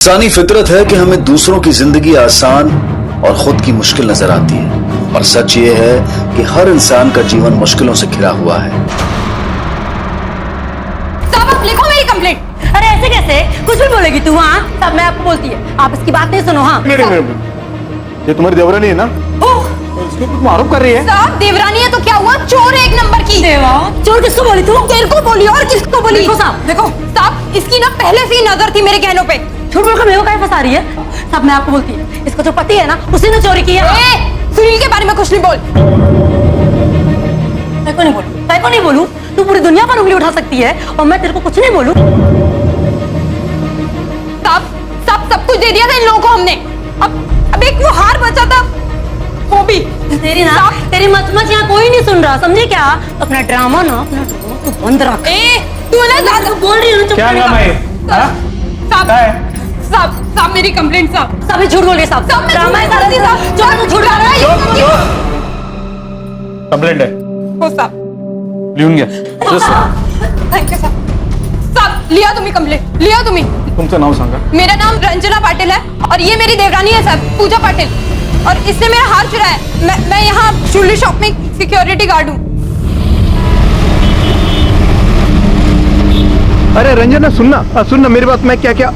इंसानी फितरत है कि हमें दूसरों की जिंदगी आसान और खुद की मुश्किल नजर आती है, और सच ये है कि हर इंसान का जीवन मुश्किलों से घिरा हुआ है। साहब आप लिखो मेरी कंप्लेंट। अरे ऐसे कैसे, कुछ भी बोलेगी तू? हाँ साहब मैं आपको बोलती है, आप इसकी बात नहीं सुनो। हाँ ये तुम्हारी देवरानी है ना? ओह इसके ऊपर तुम आरोप कर रही है। साहब देवरानी है तो क्या हुआ, चोर है एक नंबर की। देवा चोर किसको बोली तू? तेरे को बोली और किसको बोली? देखो साहब, देखो साहब इसकी ना पहले से ही नजर थी मेरे गहनों पे। झूठ बोलकर मेरे को काहे फंसा रही है? साहब मैं आपको बोलती है, इसका जो पति है ना उसी ने चोरी की है। सुनील के बारे में कुछ नहीं बोल। मैं को नहीं बोलूं? तू पूरी दुनिया पर उंगली उठा सकती है और मैं तेरे को कुछ नहीं बोलूं? सब कुछ दे दिया था इन लोगों को हमने। अब एक वो हार बचा था वो भी। तेरी मचमच यहाँ कोई नहीं सुन रहा, समझे क्या? अपना ड्रामा ना अपना तू बंद रख। तू ना ज्यादा बोल रही है। क्या नाम है? साहब मेरी कंप्लेंट साहब। साहब झूठ बोल रही है साहब। ड्रामा है साहब। चोर झूठ बोल रहा है। कंप्लेंट है हो साहब लिहून घ्या। थैंक यू साहब लिया तुम्ही कंप्लेंट, लिया तुम्ही। तुमचं नाव सांगा। मेरा नाम रंजना पाटिल है और ये मेरी देवरानी है साहब, पूजा पाटिल, और इसने मेरा हार चुराया है। मैं यहाँ ज्वेलरी शॉप में सिक्योरिटी गार्ड हूँ। अरे रंजना सुनना मेरी बात। मैं क्या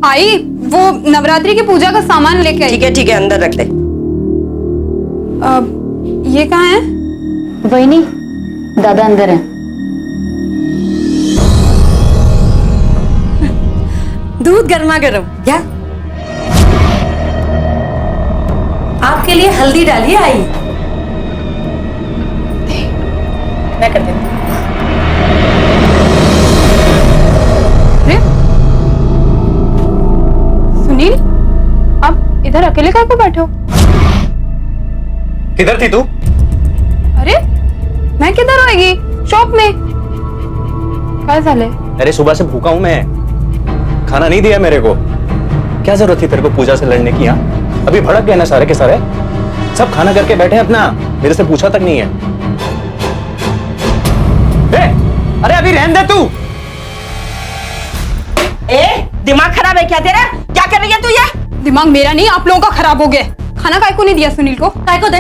आई वो नवरात्रि की पूजा का सामान लेके आई। ठीक है अंदर रख दे। ये कहाँ है? वही नहीं, दादा अंदर है। दूध गर्मा गर्म क्या? आपके लिए हल्दी डालिए। आई मैं कर देती हूँ। सुनील आप इधर अकेले कहाँ पे बैठे हो? किधर थी तू? अरे मैं किधर होएगी, शॉप में। क्या झाले? अरे सुबह से भूखा हूं मैं, खाना नहीं दिया मेरे को। क्या जरूरत थी तेरे को पूजा से लड़ने की? यहाँ अभी भड़क गए ना सारे के सारे, सब खाना करके बैठे हैं अपना, मेरे से पूछा तक नहीं है। अरे अभी रहने दे तू। दिमाग खराब है क्या तेरा? क्या कर रही है तू? ये दिमाग मेरा नहीं आप लोगों का खराब हो गया। खाना काय को नहीं दिया सुनील को? काय को दे?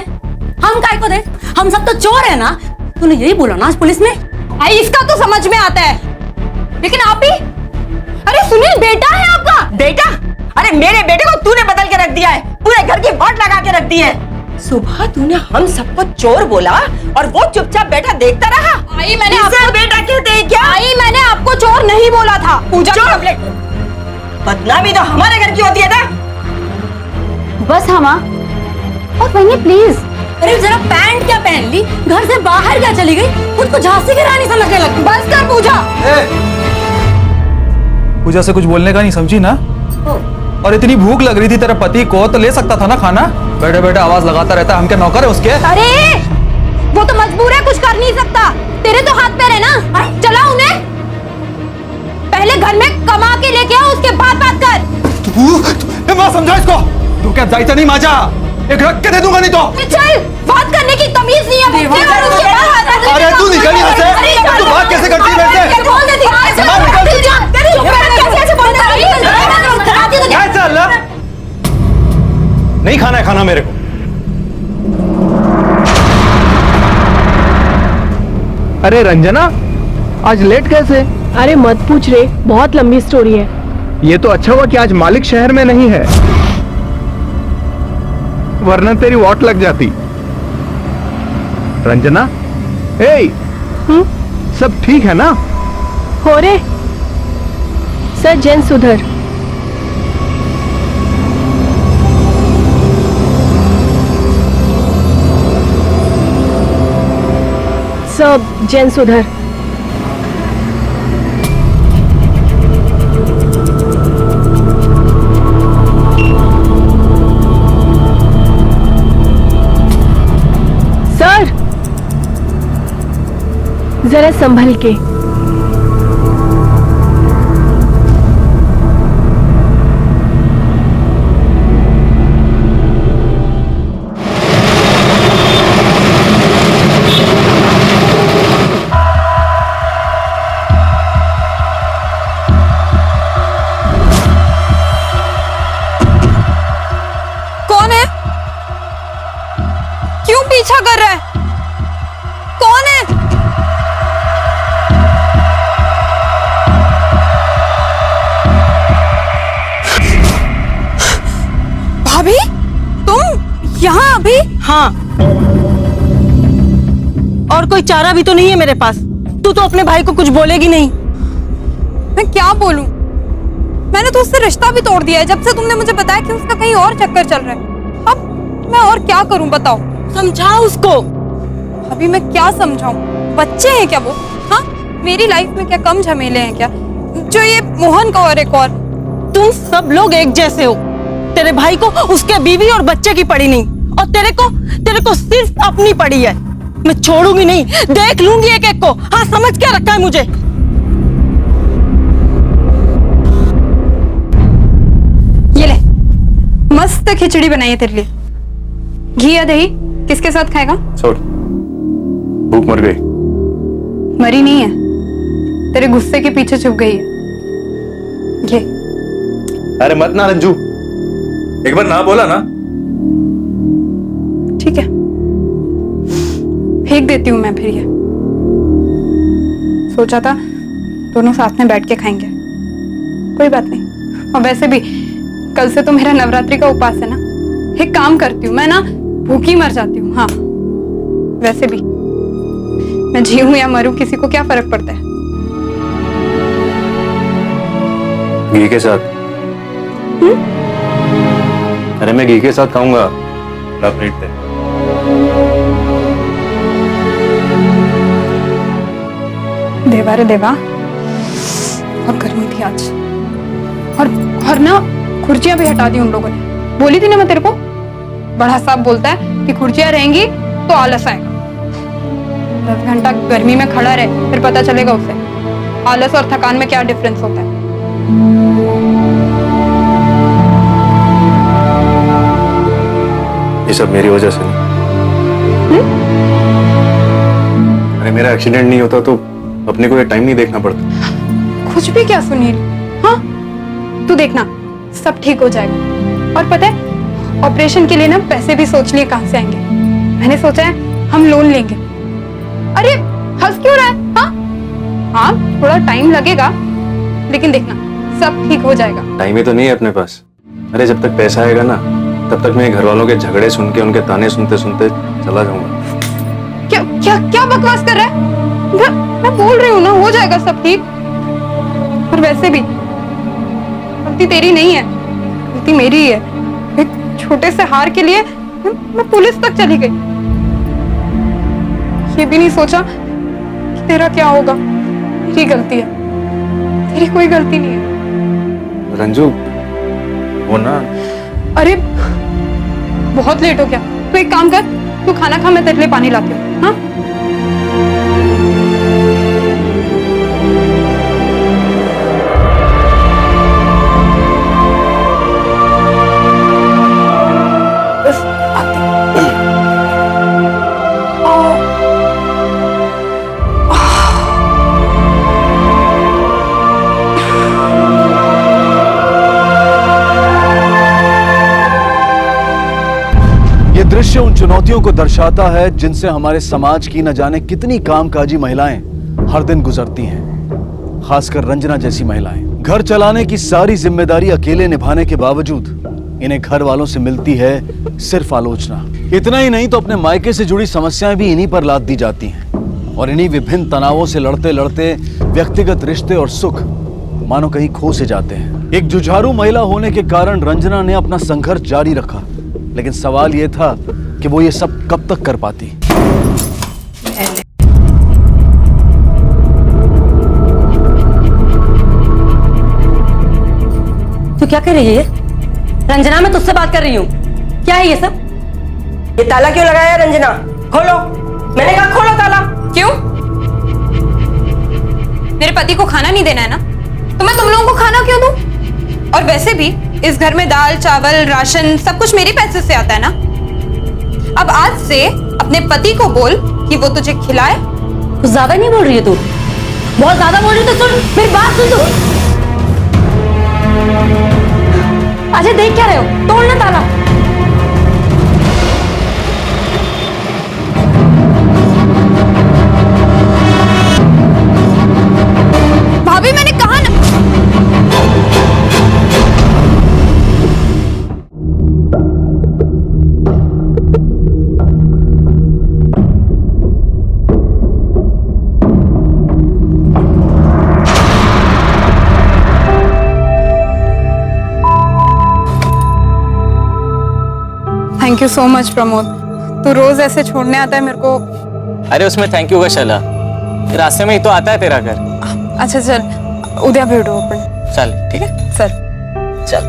हम काय को दे? हम सब तो चोर है ना। तूने यही बोला ना आज पुलिस में। आई इसका तो समझ में आता है, लेकिन आप ही। अरे सुनील बेटा है आपका। बेटा? अरे मेरे बेटे को तूने बदल के रख दिया है, पूरे घर की वाट लगा के रख दी है। सुबह तूने हम सबको चोर बोला और वो चुपचाप बैठा देखता रहा। आई मैंने आपको बेटा कहते हैं क्या? आई मैंने आपको चोर नहीं बोला था। पूजा की कंप्लेंट। बदनामी तो हमारे घर की होती है ना। बस हाँ माँ, और वही प्लीज। अरे जरा पैंट क्या पहन ली, घर से बाहर क्या चली गई, खुद को झांसी की रानी समझने लगी। बस कर पूजा। पूजा से कुछ बोलने का नहीं, समझी ना? और इतनी भूख लग रही थी तेरे पति को तो ले सकता था ना खाना। बैठे बैठे आवाज लगाता रहता, हम क्या नौकर है उसके? अरे वो तो मजबूर है, कुछ कर नहीं सकता। तेरे तो हाथ पैर है ना, चला उन्हें। पहले घर में कमा के लेके आओ, उसके बाद बात कर। माँ समझा इसको। तू क्या जायचा नहीं माजा, एक रख के दे दूंगा नहीं तो। चल, बात करने की तमीज नहीं है मुझे, और उसके बाद अरे तू निकल यहाँ से। तू बात कैसे करती है मेरे से? बोल देती कैसे बोलता है? क्या चल रहा? नहीं खाना है खाना मेरे को। अरे रंजना आज लेट कैसे? अरे मत पूछ रे, बहुत लंबी स्टोरी है। ये तो अच्छा हुआ कि आज मालिक शहर में नहीं है, वरना तेरी वाट लग जाती। रंजना सब ठीक है ना? हो रे सर, जैन सुधर। सब जैन सुधर। जरा संभल के। कौन है? क्यों पीछा कर रहा है? कौन है? भाभी, तुम यहाँ अभी? हाँ, और कोई चारा भी तो नहीं है मेरे पास। तू तो अपने भाई को कुछ बोलेगी नहीं। मैं क्या बोलूं? मैंने तो उससे रिश्ता भी तोड़ दिया है जब से तुमने मुझे बताया कि उसका कहीं और चक्कर चल रहा है। अब मैं और क्या करूं बताओ? समझा उसको। अभी मैं क्या समझाऊं? बच्चे हैं क्या वो? हाँ, मेरी लाइफ में क्या कम झमेले हैं क्या जो ये मोहन का और एक और? तुम सब लोग एक जैसे हो। तेरे भाई को उसके बीवी और बच्चे की पड़ी नहीं, और तेरे को सिर्फ अपनी पड़ी है। मैं छोड़ूंगी नहीं, देख लूंगी एक एक को। हाँ, समझ क्या रखा है मुझे? ये ले, मस्त खिचड़ी बनाई है तेरे लिए। घी या दही किसके साथ खाएगा? छोड़, भूख मर गई। मरी नहीं है, तेरे गुस्से के पीछे छुप गई है। ये अरे मत ना रंजू, एक बार ना बोला ना। ठीक है, फेंक देती हूँ मैं फिर ये। सोचा था दोनों साथ में बैठ के खाएंगे, कोई बात नहीं। और वैसे भी कल से तो मेरा नवरात्रि का उपवास है ना। एक काम करती हूँ, मैं ना भूखी मर जाती हूँ। हाँ, वैसे भी मैं जीऊं या मरूं किसी को क्या फर्क पड़ता है? घी के साथ? अरे मैं घी के साथ खाऊंगा। ला प्लेट दे। देवा रे देवा, और गर्मी थी आज। और ना खुर्चियां भी हटा दी उन लोगों ने। बोली थी ना मैं तेरे को, बड़ा साहब बोलता है कि खुर्चियां रहेंगी तो आलस आएगा। 10 घंटा गर्मी में खड़ा रहे, फिर पता चलेगा उसे आलस और थकान में क्या डिफरेंस होता है। ये सब मेरी वजह से नहीं। अरे मेरा एक्सीडेंट नहीं होता तो अपने को ये टाइम नहीं देखना पड़ता। कुछ भी क्या सुनील? हाँ, तू देखना सब ठीक हो जाएगा। और पता है, ऑपरेशन के लिए ना पैसे भी सोच लिए कहां से आएंगे। मैंने सोचा है हम लोन लेंगे। अरे हंस क्यों रहा है? हाँ हाँ, थोड़ा टाइम लगेगा, लेकिन देखना सब ठीक हो जाएगा। टाइम ही तो नहीं है अपने पास। अरे जब तक पैसा आएगा ना, तब तक मैं घर वालों के झगड़े सुन के, उनके ताने सुनते सुनते चला जाऊंगा। क्या क्या क्या बकवास कर रहा है? मैं बोल रही हूँ ना, हो जाएगा सब ठीक। और वैसे भी गलती तेरी नहीं है, गलती मेरी ही है। एक छोटे से हार के लिए मैं पुलिस तक चली गई। ये भी नहीं सोचा कि तेरा क्या होगा। मेरी गलती है, तेरी कोई गलती नहीं है। रंजू, वो ना। अरे बहुत लेट हो गया, तू एक काम कर, तू खाना खा, मैं तेरे लिए पानी लाती हूँ। हाँ, दृश्य उन चुनौतियों को दर्शाता है जिनसे हमारे समाज की न जाने कितनी कामकाजी महिलाएं हर दिन गुजरती हैं, खासकर रंजना जैसी महिलाएं। घर चलाने की सारी जिम्मेदारी अकेले निभाने के बावजूद इन्हें घर वालों से मिलती है सिर्फ आलोचना। इतना ही नहीं तो अपने मायके से जुड़ी समस्याएं भी इन्हीं पर लाद दी जाती हैं, और इन्हीं विभिन्न तनावों से लड़ते लड़ते व्यक्तिगत रिश्ते और सुख मानो कहीं खो से जाते हैं। एक जुझारू महिला होने के कारण रंजना ने अपना संघर्ष जारी रखा, लेकिन सवाल यह था कि वो ये सब कब तक कर पाती। तू क्या कर रही है? रंजना, मैं तुझसे बात कर रही हूँ। क्या है ये सब? ये ताला क्यों लगाया रंजना? खोलो, मैंने कहा खोलो ताला। क्यों? मेरे पति को खाना नहीं देना है ना, तो मैं तुम लोगों को खाना क्यों दूं? और वैसे भी इस घर में दाल चावल राशन सब कुछ मेरे पैसे से आता है ना। अब आज से अपने पति को बोल कि वो तुझे खिलाए। कुछ ज्यादा नहीं बोल रही है तू? बहुत ज्यादा बोल रही है तो सुन, मेरी बात सुन तू। अजय देख क्या रहे हो, तोड़ना ताला। भाभी मैंने कहा ना। Thank you so much Pramod, तू रोज ऐसे छोड़ने आता है मेरे को। अरे उसमें थैंक यू का शला, रास्ते में ही तो आता है तेरा घर। अच्छा चल, उद्या भेटू आपण। चल ठीक है, चल चल।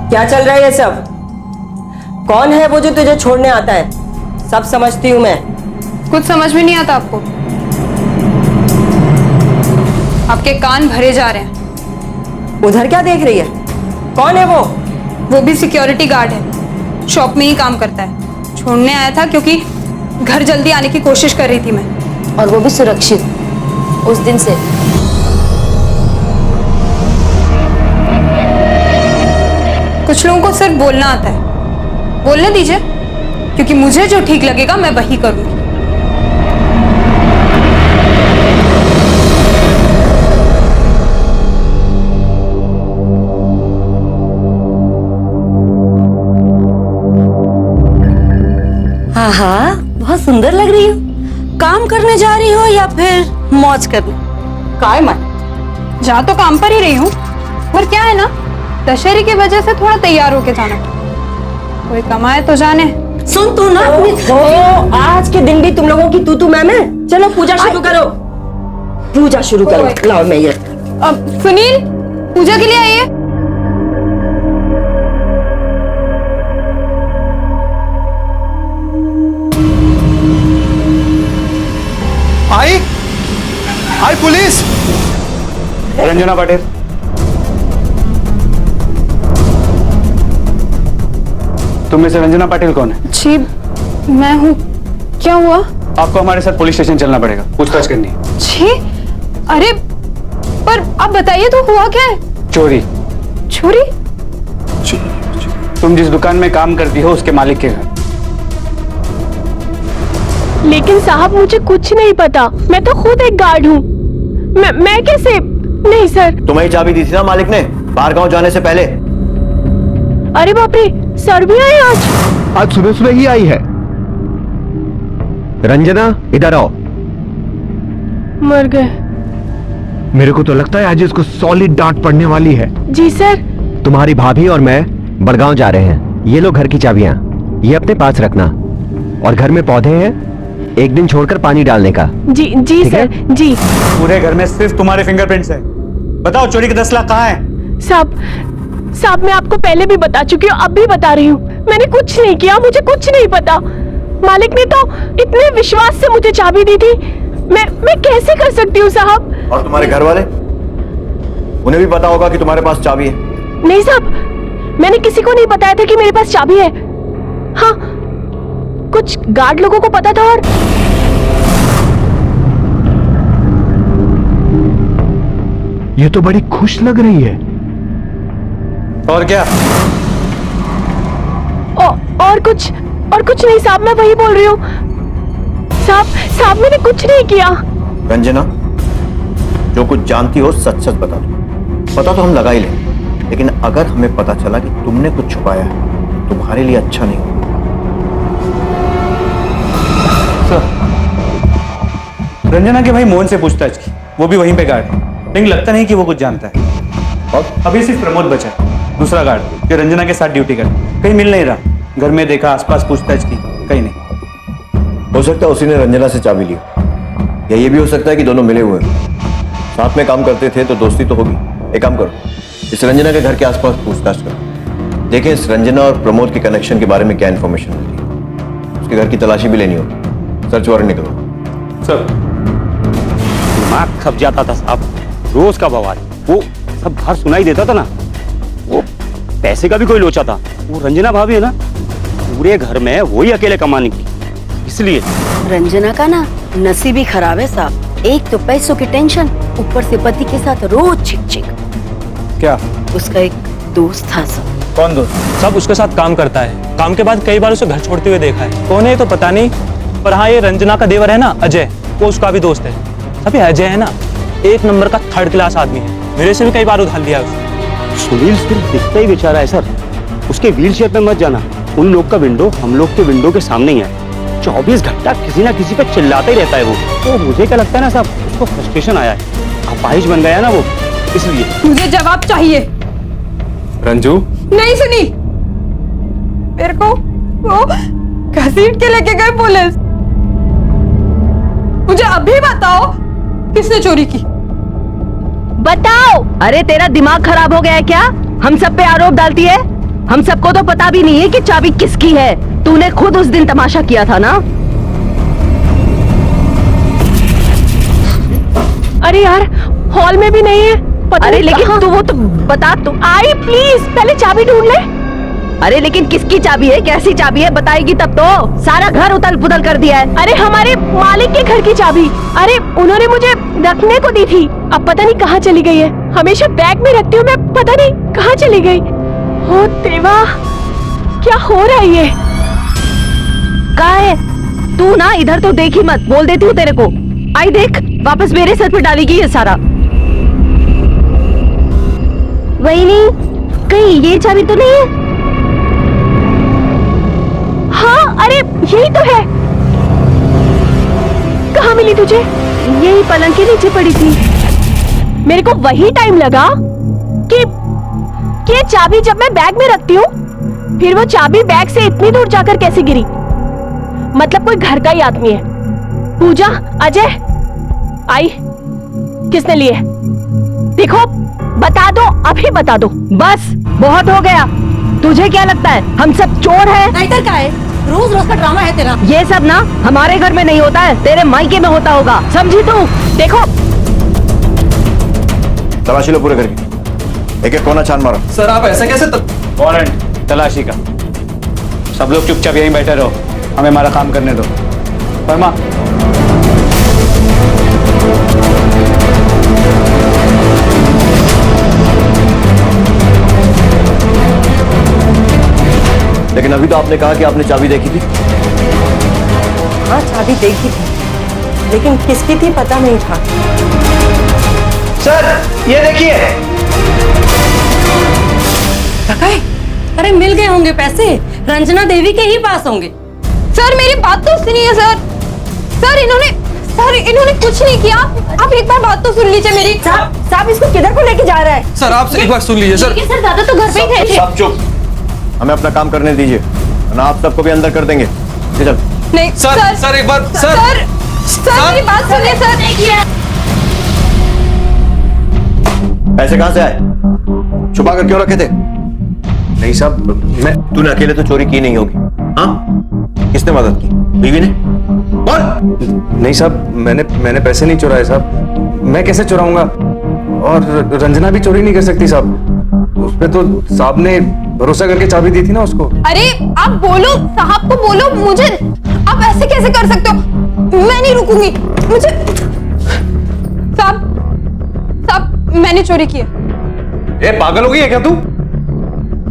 क्या चल रहा है ये सब? कौन है वो जो तुझे छोड़ने आता है? सब समझती हूँ मैं। कुछ समझ में नहीं आता आपको? आपके कान भरे जा रहे हैं। उधर क्या देख रही है? कौन है वो? वो भी सिक्योरिटी गार्ड है, शॉप में ही काम करता है। छोड़ने आया था क्योंकि घर जल्दी आने की कोशिश कर रही थी मैं। और वो भी सुरक्षित उस दिन से। कुछ लोगों को सिर्फ बोलना आता है, बोलने दीजिए, क्योंकि मुझे जो ठीक लगेगा मैं वही करूंगी। हाँ हाँ, बहुत सुंदर लग रही हो। काम करने जा रही हो या फिर मौज करने? काय मन, जा तो काम पर ही रही हूँ, पर क्या है ना, दशहरे की वजह से थोड़ा तैयार होके जाना। कोई कमाए तो जाने। सुन तू ना, आज के दिन भी तुम लोगों की तू मैं। चलो पूजा शुरू करो, पूजा शुरू करो। लाओ मैं ये। अब सुनील, पूजा के लिए आइए। आई पुलिस। रंजना पाटिल, तुम में से रंजना पाटिल कौन है? जी मैं हूँ। क्या हुआ? आपको हमारे साथ पुलिस स्टेशन चलना पड़ेगा, पूछताछ करनी है। जी अरे, पर आप बताइए तो हुआ क्या है? चोरी। चोरी? तुम जिस दुकान में काम करती हो उसके मालिक के घर। लेकिन साहब मुझे कुछ नहीं पता, मैं तो खुद एक गार्ड हूँ। मैं कैसे? नहीं सर। तुम्हें ही चाबी दी थी ना मालिक ने बाहर गांव जाने से पहले। अरे बाप रे, सर भी आए आज सुबह सुबह ही आई है। रंजना इधर आओ। मर गए। मेरे को तो लगता है आज इसको सॉलिड डांट पड़ने वाली है। जी सर। तुम्हारी भाभी और मैं बड़गांव जा रहे हैं। ये लो घर की चाबियां, ये अपने पास रखना। और घर में पौधे हैं, एक दिन छोड़कर पानी डालने का। जी ठीक सर है? जी। पूरे घर में सिर्फ तुम्हारे फिंगरप्रिंट्स है। बताओ चोरी के 10 लाख कहाँ है? साहब मैं आपको पहले भी बता चुकी हूँ, अब भी बता रही हूँ, मैंने कुछ नहीं किया, मुझे कुछ नहीं पता। मालिक ने तो इतने विश्वास से मुझे चाबी दी थी, मैं कैसे कर सकती हूँ साहब? और तुम्हारे घर वाले, उन्हें भी पता होगा कि तुम्हारे पास चाबी है। नहीं साहब, मैंने किसी को नहीं बताया था कि मेरे पास चाबी है। हाँ, कुछ गार्ड लोगों को पता था। और ये तो बड़ी खुश लग रही है। और क्या? और कुछ नहीं साहब, मैं वही बोल रही हूँ। साहब मैंने कुछ नहीं किया। रंजना, जो कुछ जानती हो सच सच बता दो। पता तो हम लगा ही लेंगे, लेकिन अगर हमें पता चला कि तुमने कुछ छुपाया है, तुम्हारे लिए अच्छा नहीं होगा। रंजना के भाई मोहन से पूछताछ की, वो भी वहीं पे गार्ड, लेकिन लगता नहीं कि वो कुछ जानता है। और अभी सिर्फ प्रमोद बचा, दूसरा गार्ड जो रंजना के साथ ड्यूटी कर, कहीं मिल नहीं रहा। घर में देखा, आसपास पूछताछ की, कहीं नहीं। हो सकता है उसी ने रंजना से चाबी ली, या ये भी हो सकता है कि दोनों मिले हुए हैं। साथ में काम करते थे तो दोस्ती तो होगी। एक काम करो, इस रंजना के घर के आसपास पूछताछ करो, देखें इस रंजना और प्रमोद के कनेक्शन के बारे में क्या इंफॉर्मेशन मिलती है। उसके घर की तलाशी भी लेनी होगी, सर्च वारंट निकलो। सर दिमाग खप जाता था साहब, रोज का बवाल, वो सब बाहर सुनाई देता था ना। वो पैसे का भी कोई लोचा था। वो रंजना भाभी है ना, पूरे घर में वही अकेले कमाने की, इसलिए। रंजना का ना नसीब ही खराब है साहब। एक तो पैसों की टेंशन, ऊपर से पति के साथ रोज चिक चिक। क्या? उसका एक दोस्त था सब। कौन दोस्त? सब उसके साथ काम करता है। काम के बाद कई बार उसे घर छोड़ते हुए देखा है। कौन है तो पता नहीं, पर हाँ ये रंजना का देवर है ना अजय, वो उसका भी दोस्त है। अभी अजय है ना, एक नंबर का थर्ड क्लास आदमी है। मेरे से भी कई बार उधार लिया उसने। सुनील सिर्फ दिखता ही बेचारा है सर। उसके व्हील चेयर पे मत जाना, उन लोग का विंडो हम लोग के विंडो के सामने ही है। 24 घंटा किसी ना किसी पे चिल्लाता ही रहता है वो। तो मुझे क्या लगता है ना साहब, उसको फ्रस्ट्रेशन आया है, अपाहिज बन गया ना वो, इसलिए। मुझे जवाब चाहिए। रंजू नहीं सुनी, मेरे को वो घसीट के लेके गए पुलिस। मुझे अभी बताओ किसने चोरी की? बताओ। अरे तेरा दिमाग खराब हो गया है क्या? हम सब पे आरोप डालती है। हम सबको तो पता भी नहीं है कि चाबी किसकी है। तूने खुद उस दिन तमाशा किया था ना। अरे यार, हॉल में भी नहीं है। अरे लेकिन तू वो तो बता तो। आई प्लीज, पहले चाबी ढूंढ ले। अरे लेकिन किसकी चाबी है, कैसी चाबी है, बताएगी तब तो। सारा घर उथल पुथल कर दिया है। अरे हमारे मालिक के घर की चाबी। अरे उन्होंने मुझे रखने को दी थी, अब पता नहीं कहाँ चली गई है। हमेशा बैग में रखती हूँ मैं, पता नहीं कहाँ चली गई। हो देवा, क्या हो रहा है ये? कहाँ है तू? ना इधर तो देखी मत, बोल देती हूँ तेरे को। आई देख, वापस मेरे सर पे डाली गई है सारा। वही नहीं, कहीं ये चाबी तो नहीं है? हाँ, अरे यही तो है। कहाँ मिली तुझे? यही पलंग के नीचे पड़ी थी। मेरे को वही टाइम लगा कि ये चाबी जब मैं बैग में रखती हूँ, फिर वो चाबी बैग से इतनी दूर जाकर कैसे गिरी? मतलब कोई घर का ही आदमी है। पूजा, अजय, आई, किसने लिए? देखो, बता दो, अभी बता दो। बस बहुत हो गया। तुझे क्या लगता है हम सब चोर हैं? नाइटर का है, रोज रोज का ड्रामा है तेरा। ये सब ना हमारे घर में नहीं होता है, तेरे मायके में होता होगा, समझी तू? देखो, तलाशी लो पूरे घर की, एक एक कोना छान मारो। सर आप ऐसा कैसे? वारंट तलाशी का। सब लोग चुपचाप यहीं बैठे रहो, हमें हमारा काम करने दो। वर्मा, लेकिन अभी तो आपने कहा कि आपने चाबी देखी थी। हाँ चाबी देखी थी, लेकिन किसकी थी पता नहीं था। सर ये देखिए। अरे मिल गए होंगे पैसे, रंजना देवी के ही पास होंगे। सर मेरी बात तो सुनिए सर। सर इन्होंने कुछ नहीं किया। आप एक बार बात तो सुन लीजिए मेरी। साहब इसको किधर को लेके जा रहा है? सर आपसे एक बार सुन लीजिए सर। सर दादा तो घर पे ही थे। सब चुप, हमें अपना काम करने दीजिए, वरना आप सबको भी अंदर कर देंगे। ये चल। नहीं सर एक बार सर मेरी बात सुनिए सर। पैसे कहाँ से आए? छुपा कर क्यों रखे थे? नहीं साहब, तूने अकेले तो चोरी की नहीं होगी, हाँ? किसने मदद की? बीवी ने? बोल। नहीं साहब, मैंने पैसे नहीं चुराए साहब। मैं कैसे चुराऊंगा? और रंजना भी चोरी नहीं कर सकती साहब। उस पे तो साहब ने भरोसा करके चाबी दी थी ना उसको। अरे आप बोलो, साहब को बोलो। मुझे आप ऐसे कैसे कर सकते हो? मैं नहीं रुकूंगी। मुझे साहब मैंने चोरी की है। ए पागल हो गई है क्या तू?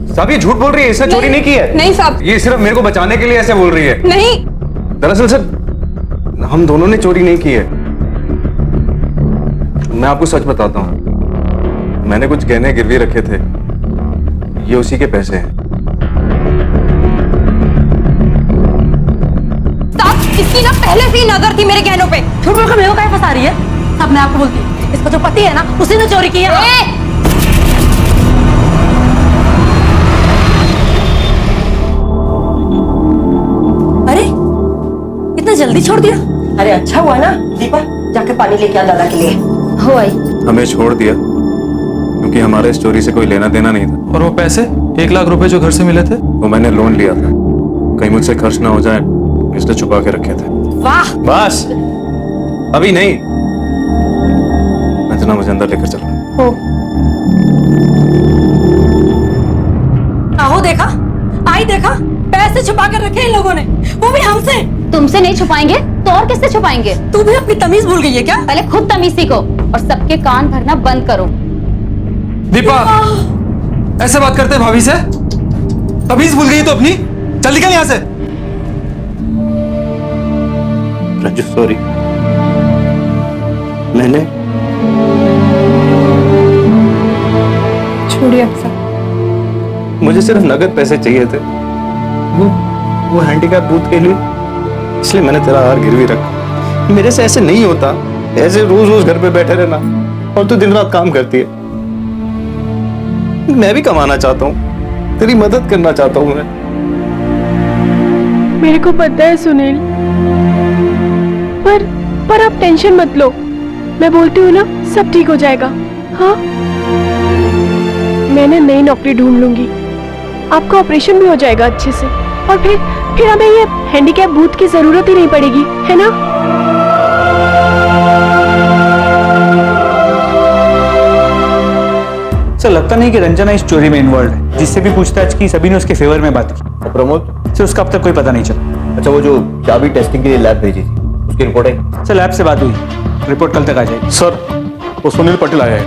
साहब ये झूठ बोल रही है, इसने चोरी नहीं की है। नहीं साहब, ये सिर्फ मेरे को बचाने के लिए ऐसे बोल रही है। नहीं, दरअसल सर हम दोनों ने चोरी नहीं की है। मैं आपको सच बताता हूं, मैंने कुछ गहने गिरवी रखे थे, ये उसी के पैसे हैं। साहब इसकी ना पहले से ही नजर थी मेरे गहनों पे। झूठ बोलकर मेरे को काहे फंसा रही है? अब मैं आपको बोलती हूँ, इसका जो पति है ना, उसी ने चोरी की है। अरे इतना जल्दी छोड़ दिया? अरे अच्छा हुआ ना दीपा, जाके पानी लेके आ दादा के लिए। हो आई। हमें छोड़ दिया क्योंकि हमारे इस चोरी से कोई लेना देना नहीं था। और वो पैसे 1 लाख रुपए जो घर से मिले थे? वो मैंने लोन लिया था, कहीं मुझसे खर्च ना हो जाए इसलिए छुपा के रखे थे। वाह, बस अभी नहीं, रंजना मुझे अंदर लेकर चलो। आहो देखा, आई देखा, पैसे छुपा कर रखे इन लोगों ने, वो भी हमसे। तुमसे नहीं छुपाएंगे तो और किससे छुपाएंगे? तू भी अपनी तमीज भूल गई है क्या? पहले खुद तमीज सीखो और सबके कान भरना बंद करो। दीपा, ऐसे बात करते भाभी से? तमीज भूल गई तो अपनी? चल निकल यहाँ से। रंजू सॉरी, मैंने छोड़िए अब सब। मुझे सिर्फ नगद पैसे चाहिए थे, वो हैंडीकैप बूथ के लिए, इसलिए मैंने तेरा हार गिरवी रखा। मेरे से ऐसे नहीं होता, ऐसे रोज रोज घर पे बैठे रहना, और तू दिन रात काम करती है। मैं भी कमाना चाहता हूँ, तेरी मदद करना चाहता हूँ मैं। मेरे को पता है सुनील, पर आप टेंशन मत लो, मैं बोलती हूँ ना सब ठीक हो जाएगा। हाँ, मैंने नई नौकरी ढूंढ लूंगी, आपका ऑपरेशन भी हो जाएगा अच्छे से, और फिर हमें ये हैंडीकैप बूथ की जरूरत ही नहीं पड़ेगी, है ना? सर लगता नहीं कि रंजना इस चोरी में इन्वॉल्व है। जिससे भी पूछताछ की सभी ने उसके फेवर में बात की। और प्रमोद? सर उसका अब तक कोई पता नहीं चला। अच्छा, वो जो चाबी टेस्टिंग के लिए लैब भेजी थी, उसकी रिपोर्ट आई? सर लैब से बात हुई, रिपोर्ट कल तक आ जाएगी। सर वो सुनील पटेल आया है,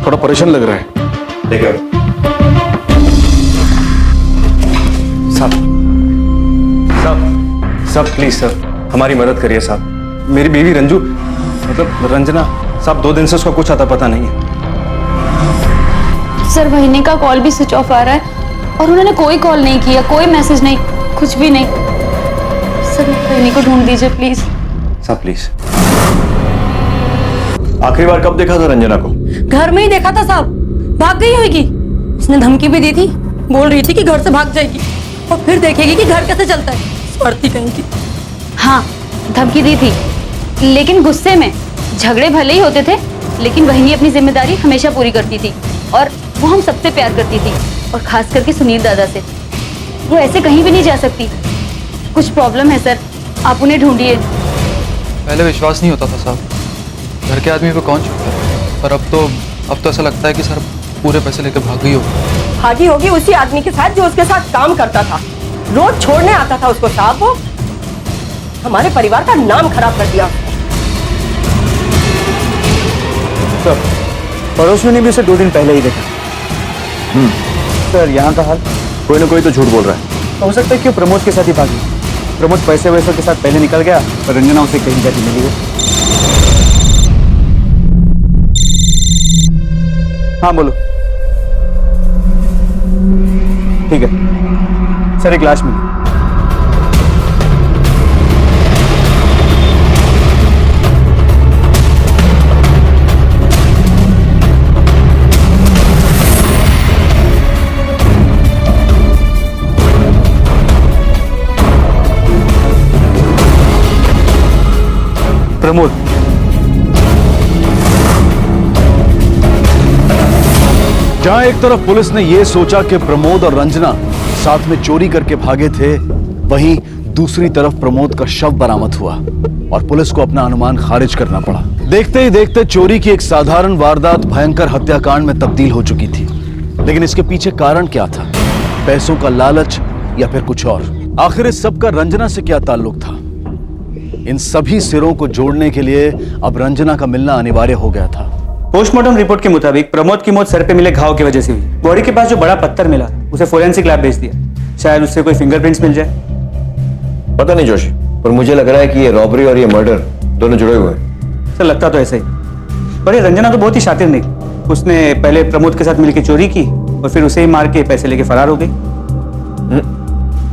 थोड़ा परेशान लग रहा है। देखो साहब प्लीज सर, हमारी मदद करिए साहब। मेरी बीवी रंजू, मतलब रंजना साहब, 2 दिन से उसका कुछ आता पता नहीं है। सर महीने का कॉल भी स्विच ऑफ आ रहा है और उन्होंने कोई कॉल नहीं किया, कोई मैसेज नहीं, कुछ भी नहीं। सर महीने को ढूंढ दीजिए प्लीज। साहब प्लीज। आखिरी बार कब देखा था रंजना को? घर में ही देखा था साहब, भाग गई होगी। उसने धमकी भी दी थी, बोल रही थी कि घर से भाग जाएगी और फिर देखेगी कि घर कैसे चलता है। स्वार्थी कहीं की। हाँ, धमकी दी थी, लेकिन गुस्से में। झगड़े भले ही होते थे, लेकिन वही अपनी जिम्मेदारी हमेशा पूरी करती थी और वो हम सबसे प्यार करती थी, और खास करके सुनील दादा से। वो ऐसे कहीं भी नहीं जा सकती। कुछ प्रॉब्लम है सर, आप उन्हें ढूंढिए। पहले विश्वास नहीं होता था साहब, घर के आदमी पे कौन छुपता है, पर अब तो ऐसा लगता है कि सर पूरे पैसे लेकर भाग गई होगी। भागी होगी उसी आदमी के साथ जो उसके साथ काम करता था, रोज छोड़ने आता था उसको साहब। वो हमारे परिवार का नाम खराब कर दिया। सर पड़ोसियों ने भी उसे 2 दिन पहले ही देखा। सर यहाँ का हाल? कोई ना कोई तो झूठ बोल रहा है। हो सकता है कि वो प्रमोद के साथ ही भागी। प्रमोद पैसे वैसे के साथ पहले निकल गया, पर रंजना उसे कहीं जाती मिली है। हाँ बोलो। ठीक है सर, एक लाश मिली। प्रमोद। जहां एक तरफ पुलिस ने यह सोचा कि प्रमोद और रंजना साथ में चोरी करके भागे थे, वहीं दूसरी तरफ प्रमोद का शव बरामद हुआ और पुलिस को अपना अनुमान खारिज करना पड़ा। देखते ही देखते चोरी की एक साधारण वारदात भयंकर हत्याकांड में तब्दील हो चुकी थी। लेकिन इसके पीछे कारण क्या था? पैसों का लालच या फिर कुछ और? आखिर इस सब का रंजना से क्या ताल्लुक था? इन सभी सिरों को जोड़ने के लिए अब रंजना का मिलना अनिवार्य हो गया था। पोस्टमार्टम रिपोर्ट के मुताबिक प्रमोद की मौत सर पे मिले घाव की वजह से हुई। बॉडी के पास जो बड़ा पत्थर मिला उसे फोरेंसिक लैब भेज दिया, शायद उससे कोई फिंगरप्रिंट्स मिल जाए। पता नहीं जोशी, पर मुझे लग रहा है कि ये रॉबरी और ये मर्डर दोनों जुड़े हुए हैं। सर लगता तो ऐसा ही, पर ये रंजना तो बहुत ही शातिर नहीं। उसने पहले प्रमोद के साथ मिलकर चोरी की और फिर उसे ही मार के पैसे लेके फरार हो गई।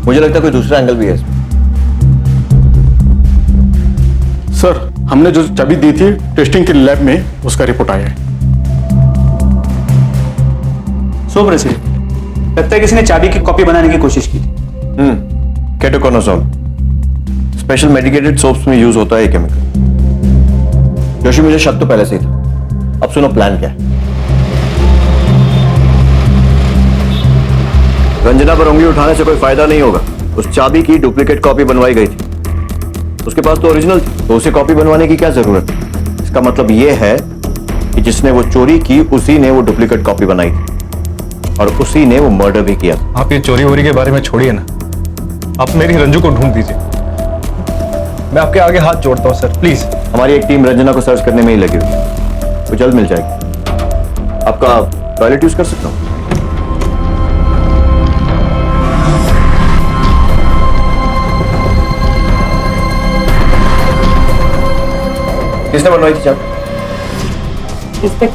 मुझे लगता है कोई दूसरा एंगल भी है इसमें। सर हमने जो चाबी दी थी टेस्टिंग के लैब में, उसका रिपोर्ट आया है। सो प्रसिद्ध, लगता है किसी ने चाबी की कॉपी बनाने की कोशिश की थी। केटोकोनाजोल स्पेशल मेडिकेटेड सोप्स में यूज होता है ये केमिकल। जोशी मुझे शक तो पहले से ही था। अब सुनो प्लान क्या है। रंजना पर उंगली उठाने से कोई फायदा नहीं होगा। उस चाबी की डुप्लीकेट कॉपी बनवाई गई थी, उसके पास तो ओरिजिनल थी, तो उसे कॉपी बनवाने की क्या जरूरत है? इसका मतलब यह है कि जिसने वो चोरी की उसी ने वो डुप्लीकेट कॉपी बनाई थी और उसी ने वो मर्डर भी किया। आप ये चोरी वोरी के बारे में छोड़िए ना, आप मेरी रंजू को ढूंढ दीजिए। मैं आपके आगे हाथ जोड़ता हूँ सर, प्लीज। हमारी एक टीम रंजना को सर्च करने में ही लगी हुई है, वो जल्द मिल जाएगी। आपका टॉयलेट यूज कर सकता हूँ? किसने बनवाई थी चाबी?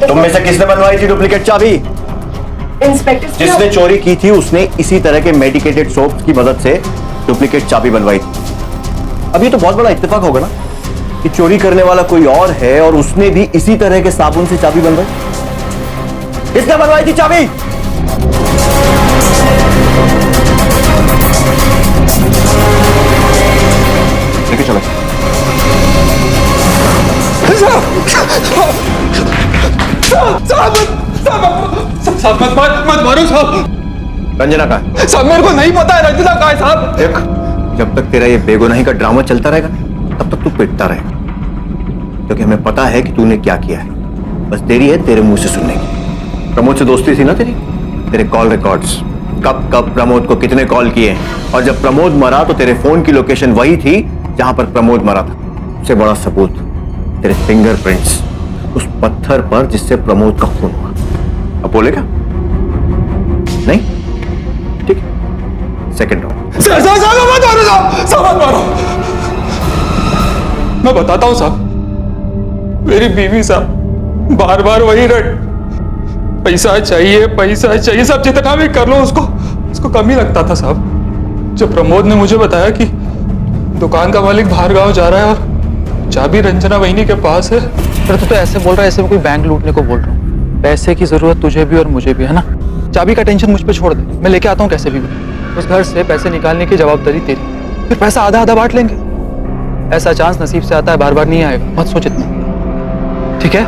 तुम में से किसने बनवाई थी डुप्लीकेट चाबी? इंस्पेक्टर जिसने चोरी की थी उसने इसी तरह के मेडिकेटेड सोप की मदद से डुप्लीकेट चाबी बनवाई थी। अब ये तो बहुत बड़ा इत्तेफाक होगा ना कि चोरी करने वाला कोई और है और उसने भी इसी तरह के साबुन से चाबी बनवाई। किसने बनवाई थी चाबी? लेके चलो। साहब मत मारो साहब। रंजना कहाँ है? साहब मेरे को नहीं पता है रंजना कहाँ है साहब। देख, जब तक तेरा ये बेगुनाही का ड्रामा चलता रहेगा तब तक तू पिटता रहेगा, क्योंकि हमें पता है कि तूने क्या किया है। बस देरी है तेरे मुंह से सुनने की। प्रमोद से दोस्ती थी ना तेरी? तेरे कॉल रिकॉर्ड्स, कब कब प्रमोद को कितने कॉल किए, और जब प्रमोद मरा तो तेरे फोन की लोकेशन वही थी जहां पर प्रमोद मरा था। सबसे बड़ा सबूत तेरे फिंगरप्रिंट्स उस पत्थर पर जिससे प्रमोद का खून हुआ। अब बोलेगा? नहीं? ठीक है, सेकंड राउंड। मत मारो। मैं बताता हूँ साहब, मेरी बीवी साहब बार बार वही रट, पैसा चाहिए सब जितना भी कर लो उसको कम ही लगता था साहब। जब प्रमोद ने मुझे बताया कि दुकान का मालिक बाहर गांव जा रहा है और चाबी रंजना वहीनी के पास है, फिर तो ऐसे बोल रहा है ऐसे मैं कोई बैंक लूटने को बोल रहा हूँ। पैसे की जरूरत तुझे भी और मुझे भी है ना, चाबी का टेंशन मुझ पे छोड़ दे, मैं लेके आता हूँ कैसे भी। उस घर से पैसे निकालने की जवाबदारी तेरी, फिर पैसा आधा आधा बांट लेंगे। ऐसा चांस नसीब से आता है, बार बार नहीं आएगा, मत सोच इतना, ठीक है?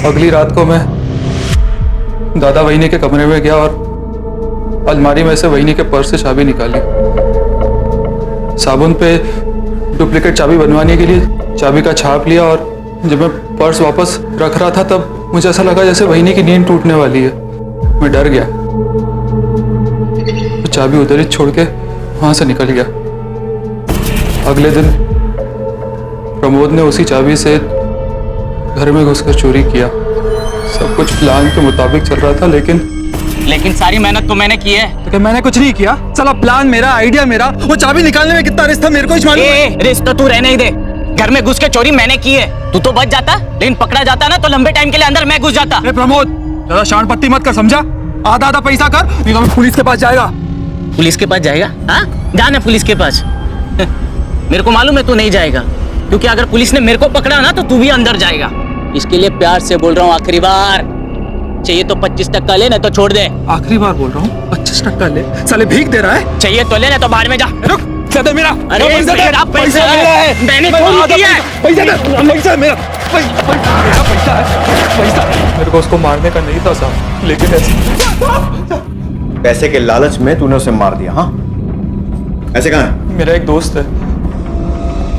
अगली रात को मैं दादा वहीनी के कमरे में गया और अलमारी में से वहीनी के पर्स से चाबी निकाली। साबुन पे डुप्लीकेट चाबी बनवाने के लिए चाबी का छाप लिया और जब मैं पर्स वापस रख रहा था तब मुझे ऐसा लगा जैसे वहीनी की नींद टूटने वाली है। मैं डर गया, तो चाबी उधर ही छोड़ के वहां से निकल गया। अगले दिन प्रमोद ने उसी चाबी से घर में घुसकर चोरी किया। सब कुछ प्लान के मुताबिक चल रहा था, लेकिन सारी मेहनत तो मैंने की है। तो क्या मैंने कुछ नहीं किया? साला प्लान मेरा, आइडिया मेरा, वो चाबी निकालने में कितना रिस्क था मेरे को ही मालूम है। रिस्क तो तू रहने ही दे, घर में घुस के चोरी मैंने की है। तू तो बच जाता, लेकिन पकड़ा जाता ना तो लंबे टाइम के लिए अंदर मैं घुस जाता। प्रमोद ज्यादा शान पत्ती मत कर, समझा? आधा आधा पैसा कर, नहीं तो मैं पुलिस के पास जाएगा। पुलिस के पास जाएगा? हाँ, जाना पुलिस के पास। मेरे को मालूम है तू नहीं जाएगा, क्योंकि अगर पुलिस ने मेरे को पकड़ा ना तो तू भी अंदर जाएगा। इसके लिए प्यार से बोल रहा हूँ, आखिरी बार चाहिए तो 25% ले, नहीं तो छोड़ दे। आखिरी बार बोल रहा हूँ, 25% ले। साले भीख दे रहा है। चाहिए तो ले, नहीं तो बाहर में जा। रुक, दे मेरा। अरे पैसा मेरा है। मैंने चोरी की है। पैसा मेरा, पैसा है। मेरे को उसको मारने का नहीं था साहब, लेकिन ऐसे पैसे के लालच में तूने उसे मार दिया। हाँ, ऐसे कहाँ है? मेरा एक दोस्त है,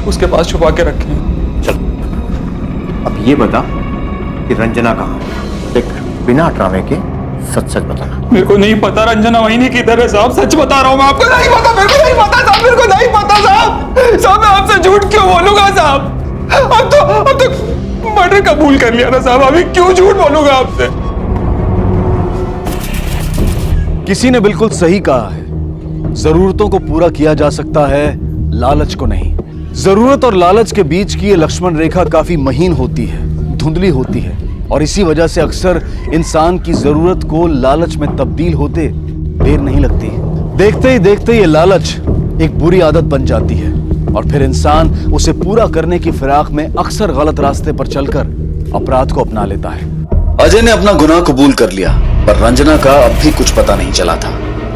उसके पास छुपा के रखी है। चल, अब ये बता कि रंजना कहाँ है? देख, बिना ड्रामे के सच सच बताना। मेरे को नहीं पता रंजना वहीनी किधर है साहब, सच बता रहा हूँ मैं आपको। नहीं पता, मेरे को नहीं पता साहब, मेरे को नहीं पता साहब। साहब मैं आपसे झूठ क्यों बोलूंगा साहब? अब तो मर्डर कबूल कर लिया ना साहब, अभी क्यों झूठ बोलूंगा आपसे? किसी ने बिल्कुल सही कहा है, जरूरतों को पूरा किया जा सकता है, लालच को नहीं। जरूरत और लालच के बीच की ये लक्ष्मण रेखा काफी महीन होती है, धुंधली होती है, और इसी वजह से अक्सर इंसान की जरूरत को लालच में तब्दील होते देर नहीं लगती। देखते ही देखते ये लालच एक बुरी आदत बन जाती है और फिर इंसान उसे पूरा करने की फिराक में अक्सर गलत रास्ते पर चलकर अपराध को अपना लेता है। अजय ने अपना गुनाह कबूल कर लिया, पर रंजना का अब भी कुछ पता नहीं चला था।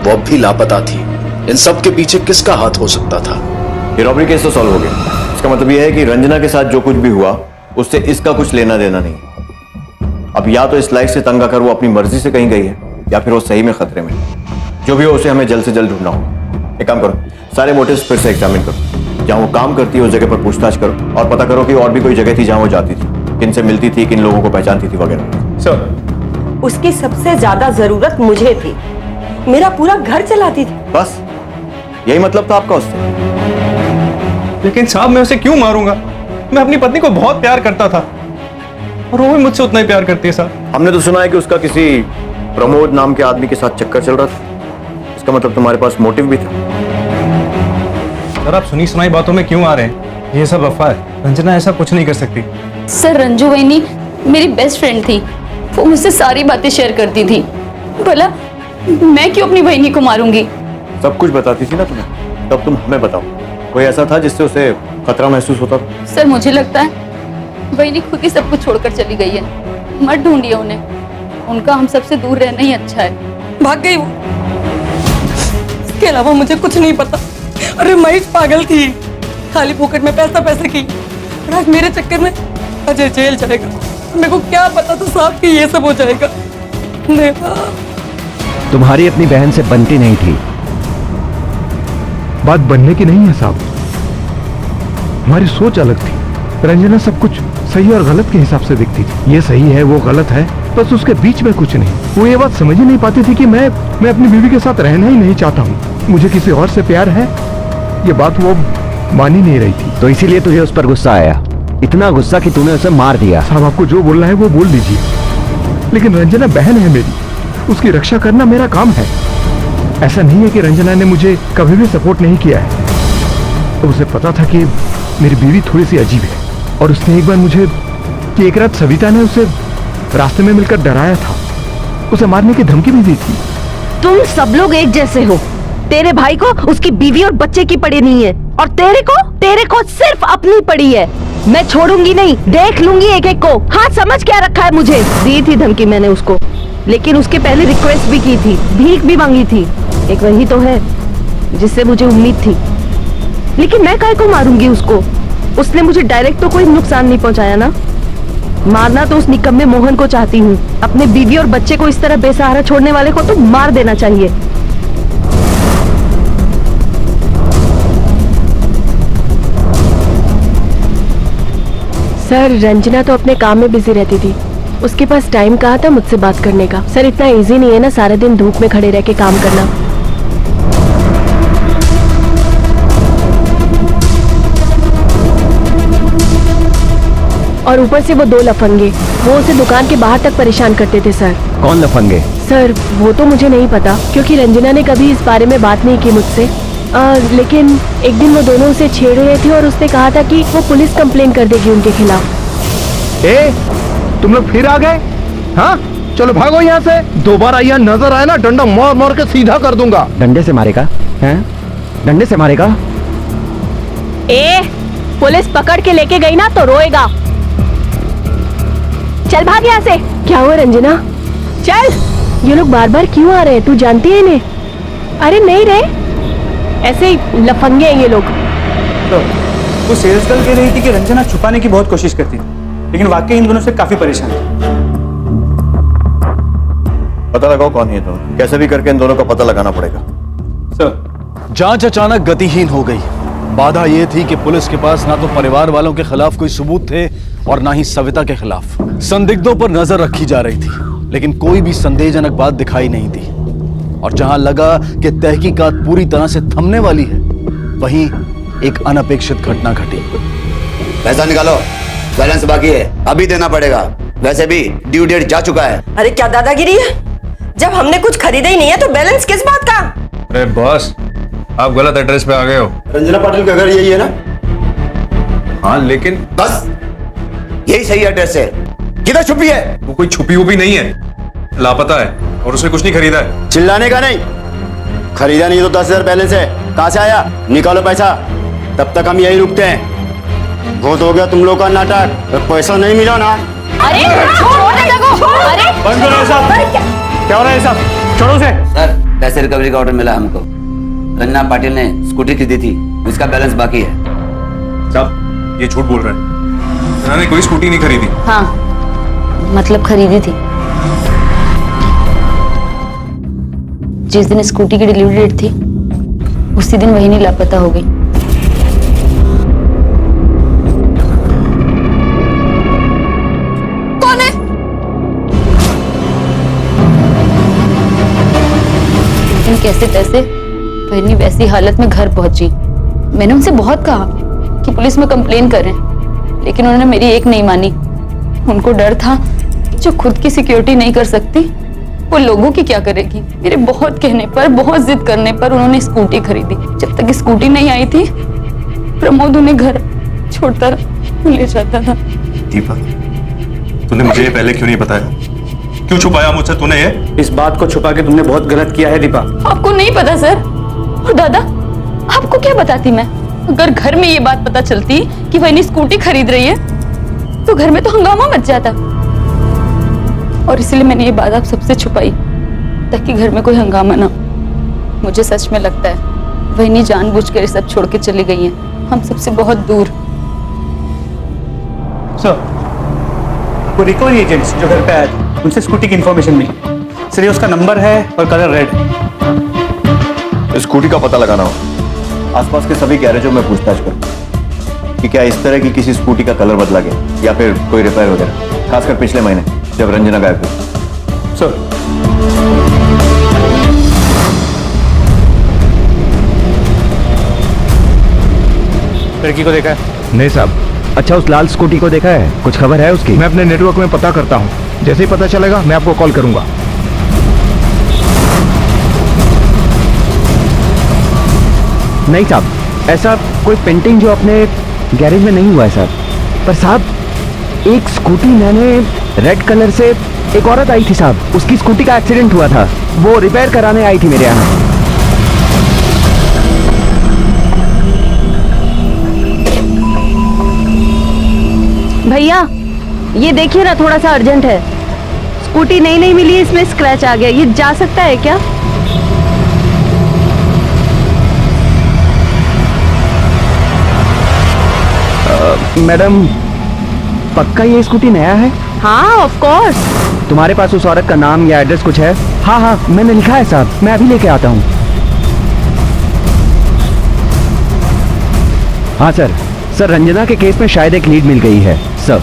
वो अब भी लापता थी। इन सब के पीछे किसका हाथ हो सकता था? ये रॉबरी केस तो सॉल्व हो गया। इसका मतलब यह है कि रंजना के साथ जो कुछ भी हुआ उससे इसका कुछ लेना देना नहीं। अब या तो इस लाइफ से तंग आकर वो अपनी मर्जी से कहीं गई है, या फिर वो सही में खतरे में है। जो भी हो उसे हमें जल्द से जल्द ढूंढना होगा। एक काम करो, सारे मोटिव्स फिर से एग्जामिन करो। जहां वो काम करती है उस जगह पर पूछताछ करो और पता करो कि और भी कोई जगह थी जहां वो जाती थी, किन से मिलती थी, किन लोगों को पहचानती थी वगैरह। सर, उसकी सबसे ज्यादा जरूरत मुझे थी, मेरा पूरा घर चलाती थी। बस यही मतलब था आपका उससे? लेकिन साहब मैं उसे क्यों मारूंगा? मैं अपनी पत्नी को बहुत प्यार करता था और वो भी मुझसे उतना ही प्यार करती है साहब। हमने तो सुना है कि उसका किसी प्रमोद नाम के आदमी के साथ चक्कर चल रहा था। इसका मतलब तुम्हारे पास मोटिव भी था। सर आप सुनी सुनाई बातों में क्यों आ रहे हैं? ये सब अफवाह है। रंजना ऐसा कुछ नहीं कर सकती। सर रंजू वहीनी मेरी बेस्ट फ्रेंड थी, वो मुझसे सारी बातें शेयर करती थी। भला मैं क्यों अपनी बहनी को मारूंगी? सब कुछ बताती थी ना तुम्हें, तब तुम हमें बताओ, कोई ऐसा था जिससे उसे खतरा महसूस होता था? सर मुझे लगता है वहीनी खुद ही सब कुछ छोड़कर चली गई है। मत ढूंढिए उन्हें, उनका हम सबसे दूर रहना ही अच्छा है। भाग गई वो, इसके अलावा मुझे कुछ नहीं पता। अरे महेश पागल थी, खाली पॉकेट में पैसे की। और आज मेरे चक्कर में अजय जेल जाएगा। मेरे को क्या पता था साहब कि ये सब हो जाएगा। देवा, तुम्हारी अपनी बहन से बनती नहीं थी। बात बनने की नहीं है साहब, हमारी सोच अलग थी। रंजना सब कुछ सही और गलत के हिसाब से दिखती थी। ये सही है, वो गलत है, बस उसके बीच में कुछ नहीं। वो ये बात समझ ही नहीं पाती थी कि मैं अपनी बीवी के साथ रहना ही नहीं चाहता हूँ, मुझे किसी और से प्यार है। ये बात वो मान ही नहीं रही थी। तो इसीलिए तुझे उस पर गुस्सा आया, इतना गुस्सा कि तूने उसे मार दिया। साहब आपको जो बोलना है वो बोल दीजिए, लेकिन रंजना बहन है मेरी, उसकी रक्षा करना मेरा काम है। ऐसा नहीं है कि रंजना ने मुझे कभी भी सपोर्ट नहीं किया है। तो उसे पता था कि मेरी बीवी थोड़ी सी अजीब है, और उसने एक बार मुझे कि एक रात सविता ने उसे रास्ते में मिलकर डराया था, उसे मारने की धमकी भी दी थी। तुम सब लोग एक जैसे हो। तेरे भाई को उसकी बीवी और बच्चे की पड़ी नहीं है, और तेरे को सिर्फ अपनी पड़ी है। मैं छोड़ूंगी नहीं, देख लूंगी एक एक को। हाँ समझ क्या रखा है मुझे। दी थी धमकी मैंने उसको, लेकिन उसके पहले रिक्वेस्ट भी की थी, भीख भी मांगी थी। एक वही तो है जिससे मुझे उम्मीद थी, लेकिन मैं काहे को मारूंगी उसको? उसने मुझे डायरेक्ट तो कोई नुकसान नहीं पहुंचाया ना। मारना तो उस निकम्मे मोहन को चाहती हूँ। अपने बीवी और बच्चे को इस तरह बेसहारा छोड़ने वाले को तो मार देना चाहिए। सर रंजना तो अपने काम में बिजी रहती थी, उसके पास टाइम कहाँ था मुझसे बात करने का। सर इतना इजी नहीं है ना सारे दिन धूप में खड़े रह के काम करना। और ऊपर से वो दो लफंगे, वो उसे दुकान के बाहर तक परेशान करते थे सर। कौन लफंगे? सर वो तो मुझे नहीं पता, क्योंकि रंजना ने कभी इस बारे में बात नहीं की मुझसे। लेकिन एक दिन वो दोनों उसे छेड़ रहे थे और उसने कहा था कि वो पुलिस कंप्लेन कर देगी उनके खिलाफ। तुम लोग फिर आ गए? हाँ चलो भागो यहाँ से। दोबारा यहाँ नजर आए ना, डंडा मार मार के सीधा कर दूंगा। डंडे से मारेगा? हैं? डंडे से मारेगा? पुलिस पकड़ के लेके गई ना तो रोएगा। चल भाग यहाँ से। क्या हुआ रंजना? चल। ये लोग बार बार क्यों आ रहे हैं, तू जानती है इन्हें? अरे नहीं रे, ऐसे ही लफंगे हैं ये लोग। तो वो सेल्स गर्ल कह रही थी कि रंजना छुपाने की बहुत कोशिश करती थी, लेकिन वाकई इन दोनों से काफी परेशान है। पता लगाओ कौन है ये दोनों, कैसे भी करके इन दोनों का पता लगाना पड़ेगा। सर, जांच अचानक गतिहीन हो गई। बाधा यह थी कि पुलिस के पास ना तो परिवार वालों के खिलाफ कोई सबूत थे और ना ही सविता के खिलाफ। संदिग्धों पर नजर रखी जा रही थी, लेकिन कोई भी संदेहजनक बात दिखाई नहीं दी। और जहां लगा कि तहकीकात पूरी तरह से थमने वाली है, वहीं एक अनपेक्षित घटना घटी। पैसा निकालो, बैलेंस बाकी है, अभी देना पड़ेगा। वैसे भी ड्यू डेट जा चुका है। अरे क्या दादागिरी है, जब हमने कुछ खरीदा ही नहीं है तो बैलेंस किस बात का? अरे बॉस, आप गलत एड्रेस पे आ गए हो। रंजना पाटिल का घर यही है ना? हाँ लेकिन बस यही सही एड्रेस है। किधर छुपी है? वो कोई छुपी हुई नहीं है, लापता है और उसने कुछ नहीं खरीदा है। चिल्लाने का नहीं, खरीदा नहीं तो 10,000 बैलेंस है, कहां से आया? निकालो पैसा, तब तक हम यही रुकते हैं। बहुत हो गया तुम लोग का नाटक, तो पैसा नहीं मिला ना। अरे छोड़ने लगो। अरे बंद करो साहब, क्या हो रहा है साहब? छोड़ो उसे। सर पैसे रिकवरी का ऑर्डर मिला हमको। रंजना पाटिल ने स्कूटी खरीदी थी, उसका बैलेंस बाकी है। साहब ये झूठ बोल रहे हैं, उन्होंने कोई स्कूटी नहीं खरीदी। हाँ मतलब खरीदी थी। जिस दिन स्कूटी की डिलीवरी डेट थी उसी दिन वही नहीं लापता हो गई। कौन है? लेकिन कैसे तैसे बहनी वैसी हालत में घर पहुंची। मैंने उनसे बहुत कहा कि पुलिस में कंप्लेन करें, लेकिन उन्होंने मेरी एक नहीं मानी। उनको डर था जो खुद की सिक्योरिटी नहीं कर सकती वो लोगों की क्या करेगी। मेरे बहुत कहने पर, बहुत जिद करने पर उन्होंने स्कूटी खरीदी। जब तक स्कूटी नहीं आई थी प्रमोद उन्हें घर छोड़ता ले जाता था। दीपा, तूने मुझे ये पहले क्यों नहीं बताया? क्यों छुपाया मुझसे तूने ये? इस बात को छुपा के तुमने बहुत गलत किया है दीपा। आपको नहीं पता सर। और दादा, आपको क्या बताती मैं? अगर घर में ये बात पता चलती कि वही स्कूटी खरीद रही है तो घर में तो हंगामा मच जाता। और इसलिए मैंने ये बात आप सबसे छुपाई ताकि घर में कोई हंगामा ना। मुझे सच में लगता है वही जानबूझकर ये सब छोड़ के चली गई हैं, हम सबसे बहुत दूर। सर, वो रिकवरी एजेंट्स जो घर पे आए थे उनसे स्कूटी की इंफॉर्मेशन मिली। सर, ये उसका नंबर है और कलर रेड। स्कूटी का पता लगाना हो, आसपास के सभी गैरेजों में पूछताछ करो कि क्या इस तरह की किसी स्कूटी का कलर बदला गया या फिर कोई रिपेयर वगैरह, खासकर पिछले महीने जब रंजना गायब हुई। सर, लड़की को देखा है? नहीं साहब। अच्छा, उस लाल स्कूटी को देखा है? कुछ खबर है उसकी? मैं अपने नेटवर्क में पता करता हूँ, जैसे ही पता चलेगा मैं आपको कॉल करूंगा। नहीं साहब, ऐसा कोई पेंटिंग जो अपने गैरेज में नहीं हुआ है साहब। पर साहब एक स्कूटी मैंने रेड कलर से, एक औरत आई थी साहब, उसकी स्कूटी का एक्सीडेंट हुआ था, वो रिपेयर कराने आई थी मेरे यहाँ। भैया ये देखिए ना, थोड़ा सा अर्जेंट है। स्कूटी नहीं मिली है, इसमें स्क्रैच आ गया। ये जा सकता है क्या? मैडम, पक्का ये स्कूटी नया है? हाँ ऑफ कोर्स। तुम्हारे पास उस औरत का नाम या एड्रेस कुछ है? हाँ हाँ, मैंने लिखा है साहब, मैं अभी लेके आता हूँ। हाँ सर, रंजना के केस में शायद एक लीड मिल गई है सर।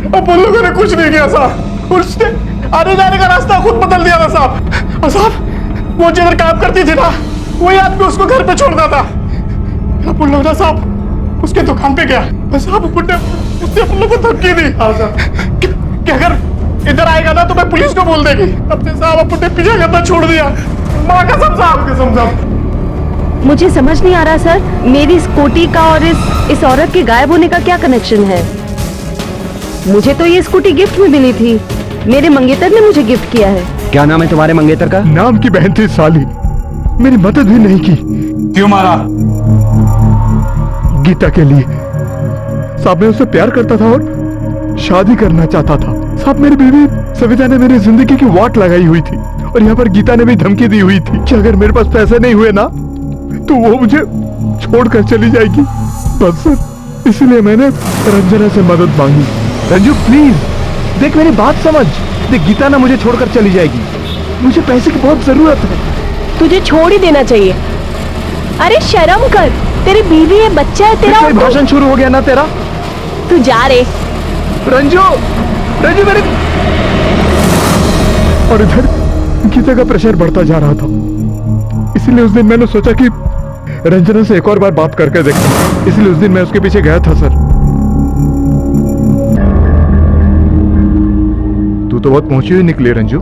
अब उन लोगों ने कुछ नहीं किया साहब, उसने आने जाने का रास्ता खुद बदल दिया था साहब। और साहब वो जिधर काम करती थी ना वही आदमी उसको घर पे छोड़ता था। अब उन लोगों ने साहब उसके दुकान पे गया, साहब उसने हम लोग को धमकी दी कि अगर इधर आएगा ना तो मैं पुलिस को बोल देगी। तब से साहब अपन ने पीछे करना छोड़ दिया। माँ कसम साहब। मुझे समझ नहीं आ रहा सर, मेरी स्कूटी का और इस औरत के गायब होने का क्या कनेक्शन है? मुझे तो ये स्कूटी गिफ्ट में मिली थी, मेरे मंगेतर ने मुझे गिफ्ट किया है। क्या नाम है तुम्हारे मंगेतर का? नाम की बहन थी साली, मेरी मदद भी नहीं की। क्यों मारा? गीता के लिए साहब। मैं उससे प्यार करता था और शादी करना चाहता था साहब। मेरी बीवी सविता ने मेरी जिंदगी की वाट लगाई हुई थी और यहाँ पर गीता ने भी धमकी दी हुई थी कि अगर मेरे पास पैसे नहीं हुए ना तो वो मुझे छोड़कर चली जाएगी। बस सर, इसलिए मैंने रंजना से मदद मांगी। रंजू प्लीज देख, मेरी बात समझ। देख, गीता ना मुझे छोड़कर चली जाएगी, मुझे पैसे की बहुत जरूरत है। तुझे छोड़ ही देना चाहिए। अरे शर्म कर, तेरी बीवी है, बच्चा है तेरा। भाषण शुरू हो गया ना तेरा। तू जा रे। रंजू मेरे। और इधर गीता का प्रेशर बढ़ता जा रहा था, इसलिए उस दिन मैंने सोचा कि रंजना से एक और बार बात करके देखता, इसलिए उस दिन मैं उसके पीछे गया था सर। तू तो बहुत पहुंची हुई निकली रंजू,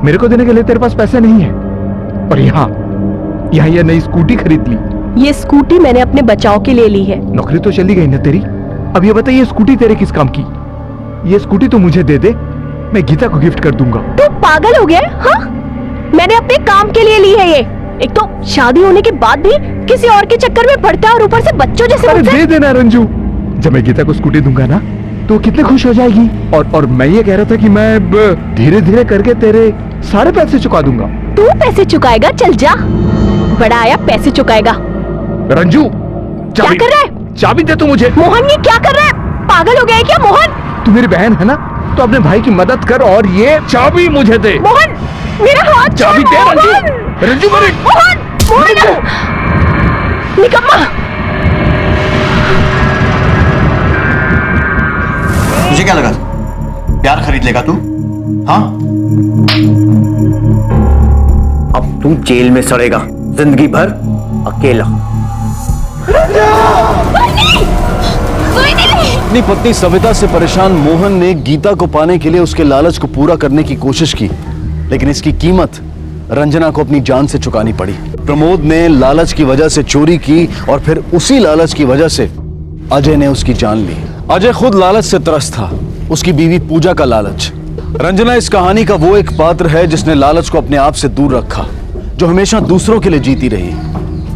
मेरे को देने के लिए तेरे पास पैसे नहीं है और यहाँ ये नई स्कूटी खरीद ली। ये स्कूटी मैंने अपने बचाव के लिए ली है। नौकरी तो चली गई ना तेरी, अब ये बता, ये स्कूटी तेरे किस काम की? ये स्कूटी तो मुझे दे दे, मैं गीता को गिफ्ट कर दूंगा। तू पागल हो गया? हाँ, मैंने अपने काम के लिए ली है ये। एक तो शादी होने के बाद भी किसी और के चक्कर में पड़ता है और ऊपर से बच्चों जैसे। अरे दे देना रंजू, जब मैं गीता को स्कूटी दूंगा ना तो कितने खुश हो जाएगी। और मैं ये कह रहा था कि मैं धीरे धीरे करके तेरे सारे पैसे चुका दूंगा। तू पैसे चुकाएगा? चल जा, बड़ा आया पैसे चुकाएगा। रंजू क्या कर रहा है? चाबी दे तू मुझे। मोहन ये क्या कर रहा है? पागल हो गया है क्या मोहन? तू मेरी बहन है ना, तो अपने भाई की मदद कर और ये चाबी मुझे दे। मोहन मेरा हाथ चाबी दे रंजू। रंजू मेरे मोहन निकम्मा। मुझे क्या लगा प्यार खरीद लेगा तू? हाँ, अब तू जेल में सड़ेगा जिंदगी भर अकेला। अपनी पत्नी सविता से परेशान मोहन ने गीता को पाने के लिए उसके लालच को पूरा करने की कोशिश की, लेकिन इसकी कीमत रंजना को अपनी जान से चुकानी पड़ी। प्रमोद ने लालच की वजह से चोरी की और फिर उसी लालच की वजह से अजय ने उसकी जान ली। अजय खुद लालच से त्रस्त था, उसकी बीवी पूजा का लालच। रंजना इस कहानी का वो एक पात्र है जिसने लालच को अपने आप से दूर रखा, जो हमेशा दूसरों के लिए जीती रही।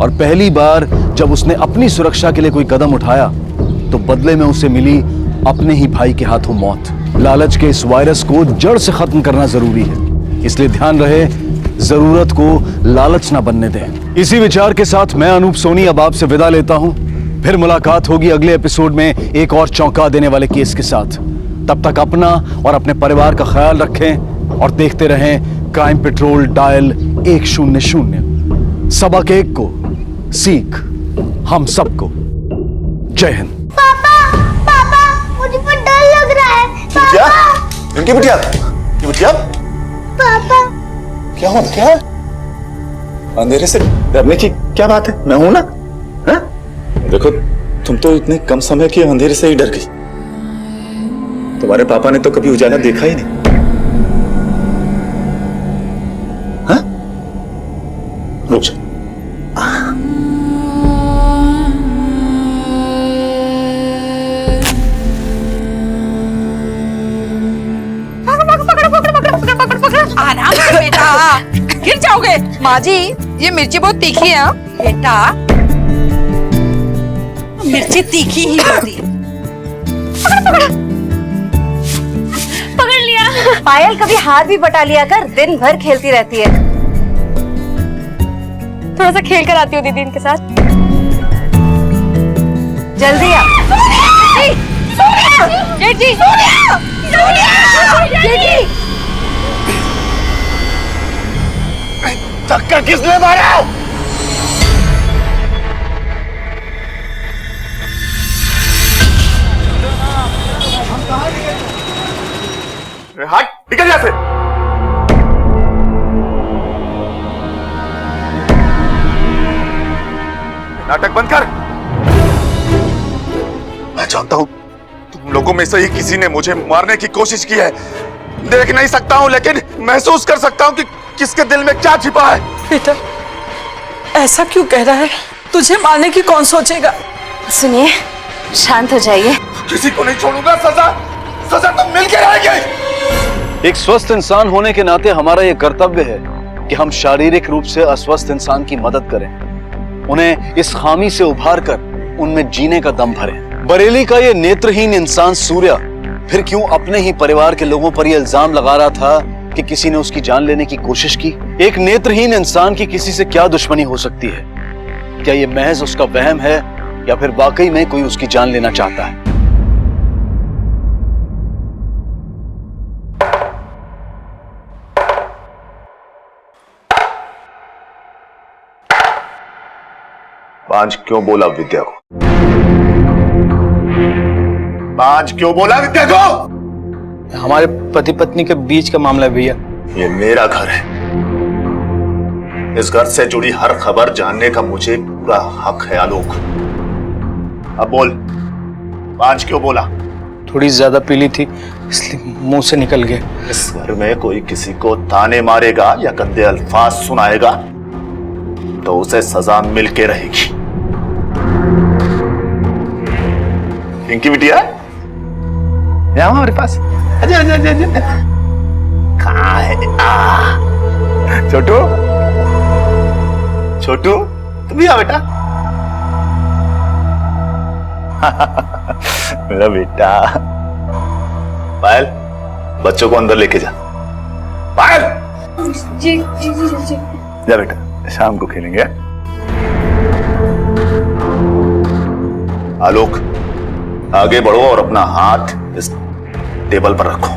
और पहली बार जब उसने अपनी सुरक्षा के लिए कोई कदम उठाया तो बदले में उसे मिली अपने ही भाई के हाथों मौत। लालच के इस वायरस को जड़ से खत्म करना जरूरी है, इसलिए ध्यान रहे, जरूरत को लालच ना बनने दें। इसी विचार के साथ मैं अनूप सोनी अब आपसे विदा लेता हूं। फिर मुलाकात होगी अगले एपिसोड में एक और चौंका देने वाले केस के साथ। तब तक अपना और अपने परिवार का ख्याल रखें और देखते रहें क्राइम पेट्रोल डायल 100। सबक एक को सीख हम सबको। जय हिंद। मुझे बहुत डर लग रहा है। क्या? इनकी बिटिया? ये बिटिया? पापा क्या हुआ? क्या है? अंधेरे से डरने की क्या बात है? मैं हूं ना। हा? देखो तुम तो इतने कम समय के अंधेरे से ही डर गई। तुम्हारे पापा ने तो कभी उजाला देखा ही नहीं। हाँ? रुक जा। आराम से बेटा, गिर जाओगे। माँ जी ये मिर्ची बहुत तीखी है। बेटा मिर्ची तीखी ही होती है। पकड़ लिया। पायल कभी हाथ भी बटा लिया कर, दिन भर खेलती रहती है। थोड़ा सा खेल कर आती हूँ दीदी इनके साथ। जल्दी आ। जेठ जी, जेठ जी। धक्का किसने मारा? हट, निकल यहाँ से। नाटक बंद कर। मैं जानता हूं तुम लोगों में से ही किसी ने मुझे मारने की कोशिश की है। देख नहीं सकता हूं लेकिन महसूस कर सकता हूं कि किसके दिल में क्या छिपा है। बेटा ऐसा क्यों कह रहा है? तुझे मारने की कौन सोचेगा? सुनिए, शांत हो जाइए। किसी को नहीं छोड़ूंगा। सजा तो मिलके रहेगी। एक स्वस्थ इंसान होने के नाते हमारा यह कर्तव्य है कि हम शारीरिक रूप से अस्वस्थ इंसान की मदद करें, उन्हें इस खामी से उभार कर उनमें जीने का दम भरें। बरेली का ये नेत्रहीन इंसान सूर्या फिर क्यों अपने ही परिवार के लोगों पर यह इल्जाम लगा रहा था कि किसी ने उसकी जान लेने की कोशिश की? एक नेत्रहीन इंसान की किसी से क्या दुश्मनी हो सकती है? क्या यह महज उसका वहम है या फिर वाकई में कोई उसकी जान लेना चाहता है? पांच क्यों बोला विद्या को? पांच क्यों बोला विद्या को? हमारे पति पत्नी के बीच का मामला है भैया। ये मेरा घर है। इस घर से जुड़ी हर खबर जानने का मुझे पूरा हक है आलोक। अब बोल, पांच क्यों बोला? थोड़ी ज्यादा पीली थी इसलिए मुंह से निकल गया। इस घर में कोई किसी को ताने मारेगा या गंदे अल्फाज सुनाएगा तो उसे सजा मिल के रहेगी। पिंकी बिटिया यहाँ हमारे पास आजा आजा आजा आजा। कहाँ है? छोटू छोटू तू भी आ बेटा। मेरा बेटा पायल, बच्चों को अंदर लेके जा। पायल, जी जी जी जी। जा बेटा, शाम को खेलेंगे। आलोक, आगे बढ़ो और अपना हाथ इस टेबल पर रखो।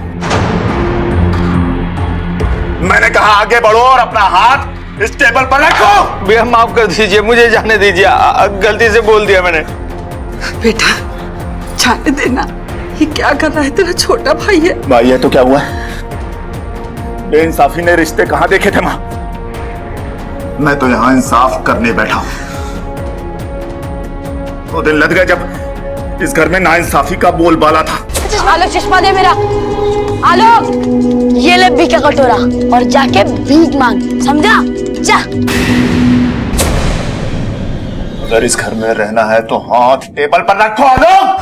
मैंने कहा आगे बढ़ो और अपना हाथ इस टेबल पर रखो। भैया माफ कर दीजिए, मुझे जाने दीजिए, गलती से बोल दिया मैंने। बेटा जाने देना, ये क्या कर रहा है, तेरा छोटा भाई है। भाई है तो क्या हुआ? बेइंसाफी ने रिश्ते कहां देखे थे मां? मैं तो यहां इंसाफ करने बैठा हूं। तो दिन लग गए जब इस घर में नाइंसाफी का बोलबाला था। आलोक चश्मा दे मेरा। आलोक, ये ले भीख का कटोरा और जाके भीख मांग, समझा? जा। अगर इस घर में रहना है तो हाथ टेबल पर रखो। आलोक,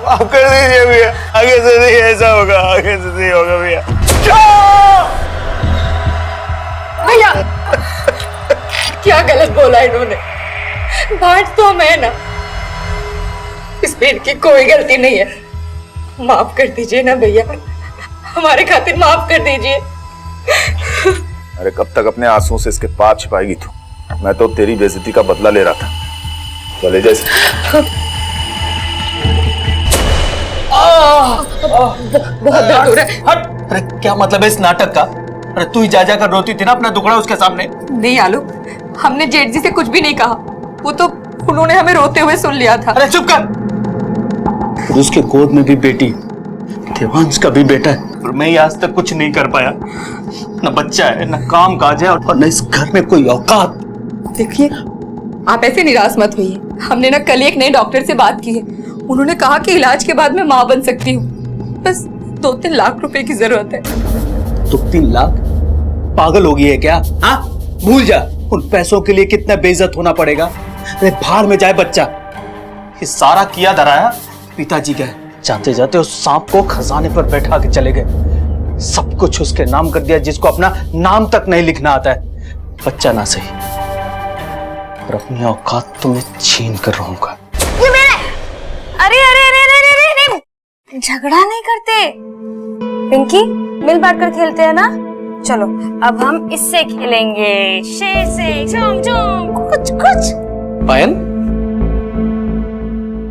माफ कर दीजिए भैया, आगे से नहीं ऐसा होगा, आगे से नहीं होगा भैया। भैया क्या गलत बोला इन्होंने? बांट तो मैं ना, इसमें इनकी कोई गलती नहीं है। माफ कर दीजिए ना भैया, हमारे खातिर माफ कर दीजिए। अरे कब तक अपने आंसुओं से इसके पाप छिपाएगी तू? मैं तो तेरी बेइज्जती का बदला ले रहा था। चले जैसे बहुत दर्द हो रहा है। हट। अरे क्या मतलब है इस नाटक का? अरे तू ही जा कर रोती थी ना अपना दुखड़ा उसके सामने। नहीं आलोक, हमने जेठ जी से कुछ भी नहीं कहा, वो तो उन्होंने हमें रोते हुए सुन लिया था। अरे चुप कर। उसके गोद में भी बेटी, देवांश का भी बेटा है, और मैं ही आज तक कुछ नहीं कर पाया। न बच्चा है, न काम काज है, और न इस घर में कोई औकात। देखिए आप ऐसे निराश मत होइए, हमने ना कल एक नए डॉक्टर से बात की है। उन्होंने कहा कि इलाज के बाद मैं माँ बन सकती हूँ, बस 2-3 लाख रुपए की जरूरत है। 2-3 लाख? पागल हो गई है क्या? हाँ, भूल जा, उन पैसों के लिए कितना बेइज्जत होना पड़ेगा। अरे भाड़ में जाए बच्चा। ये सारा किया धराया पिताजी का है। जाते जाते उस सांप को खजाने पर बैठा के चले गए। सब कुछ उसके नाम कर दिया, जिसको अपना नाम तक नहीं लिखना आता है। बच्चा ना सही, और अपनी औकात तुम्हें छीन कर रहूंगा। ये मेरे। अरे अरे अरे अरे अरे अरे, झगड़ा नहीं करते पिंकी, मिल बांट कर खेलते हैं ना। चलो अब हम इससे खेलेंगे, शेर से झूम झूम कुछ कुछ। पायल,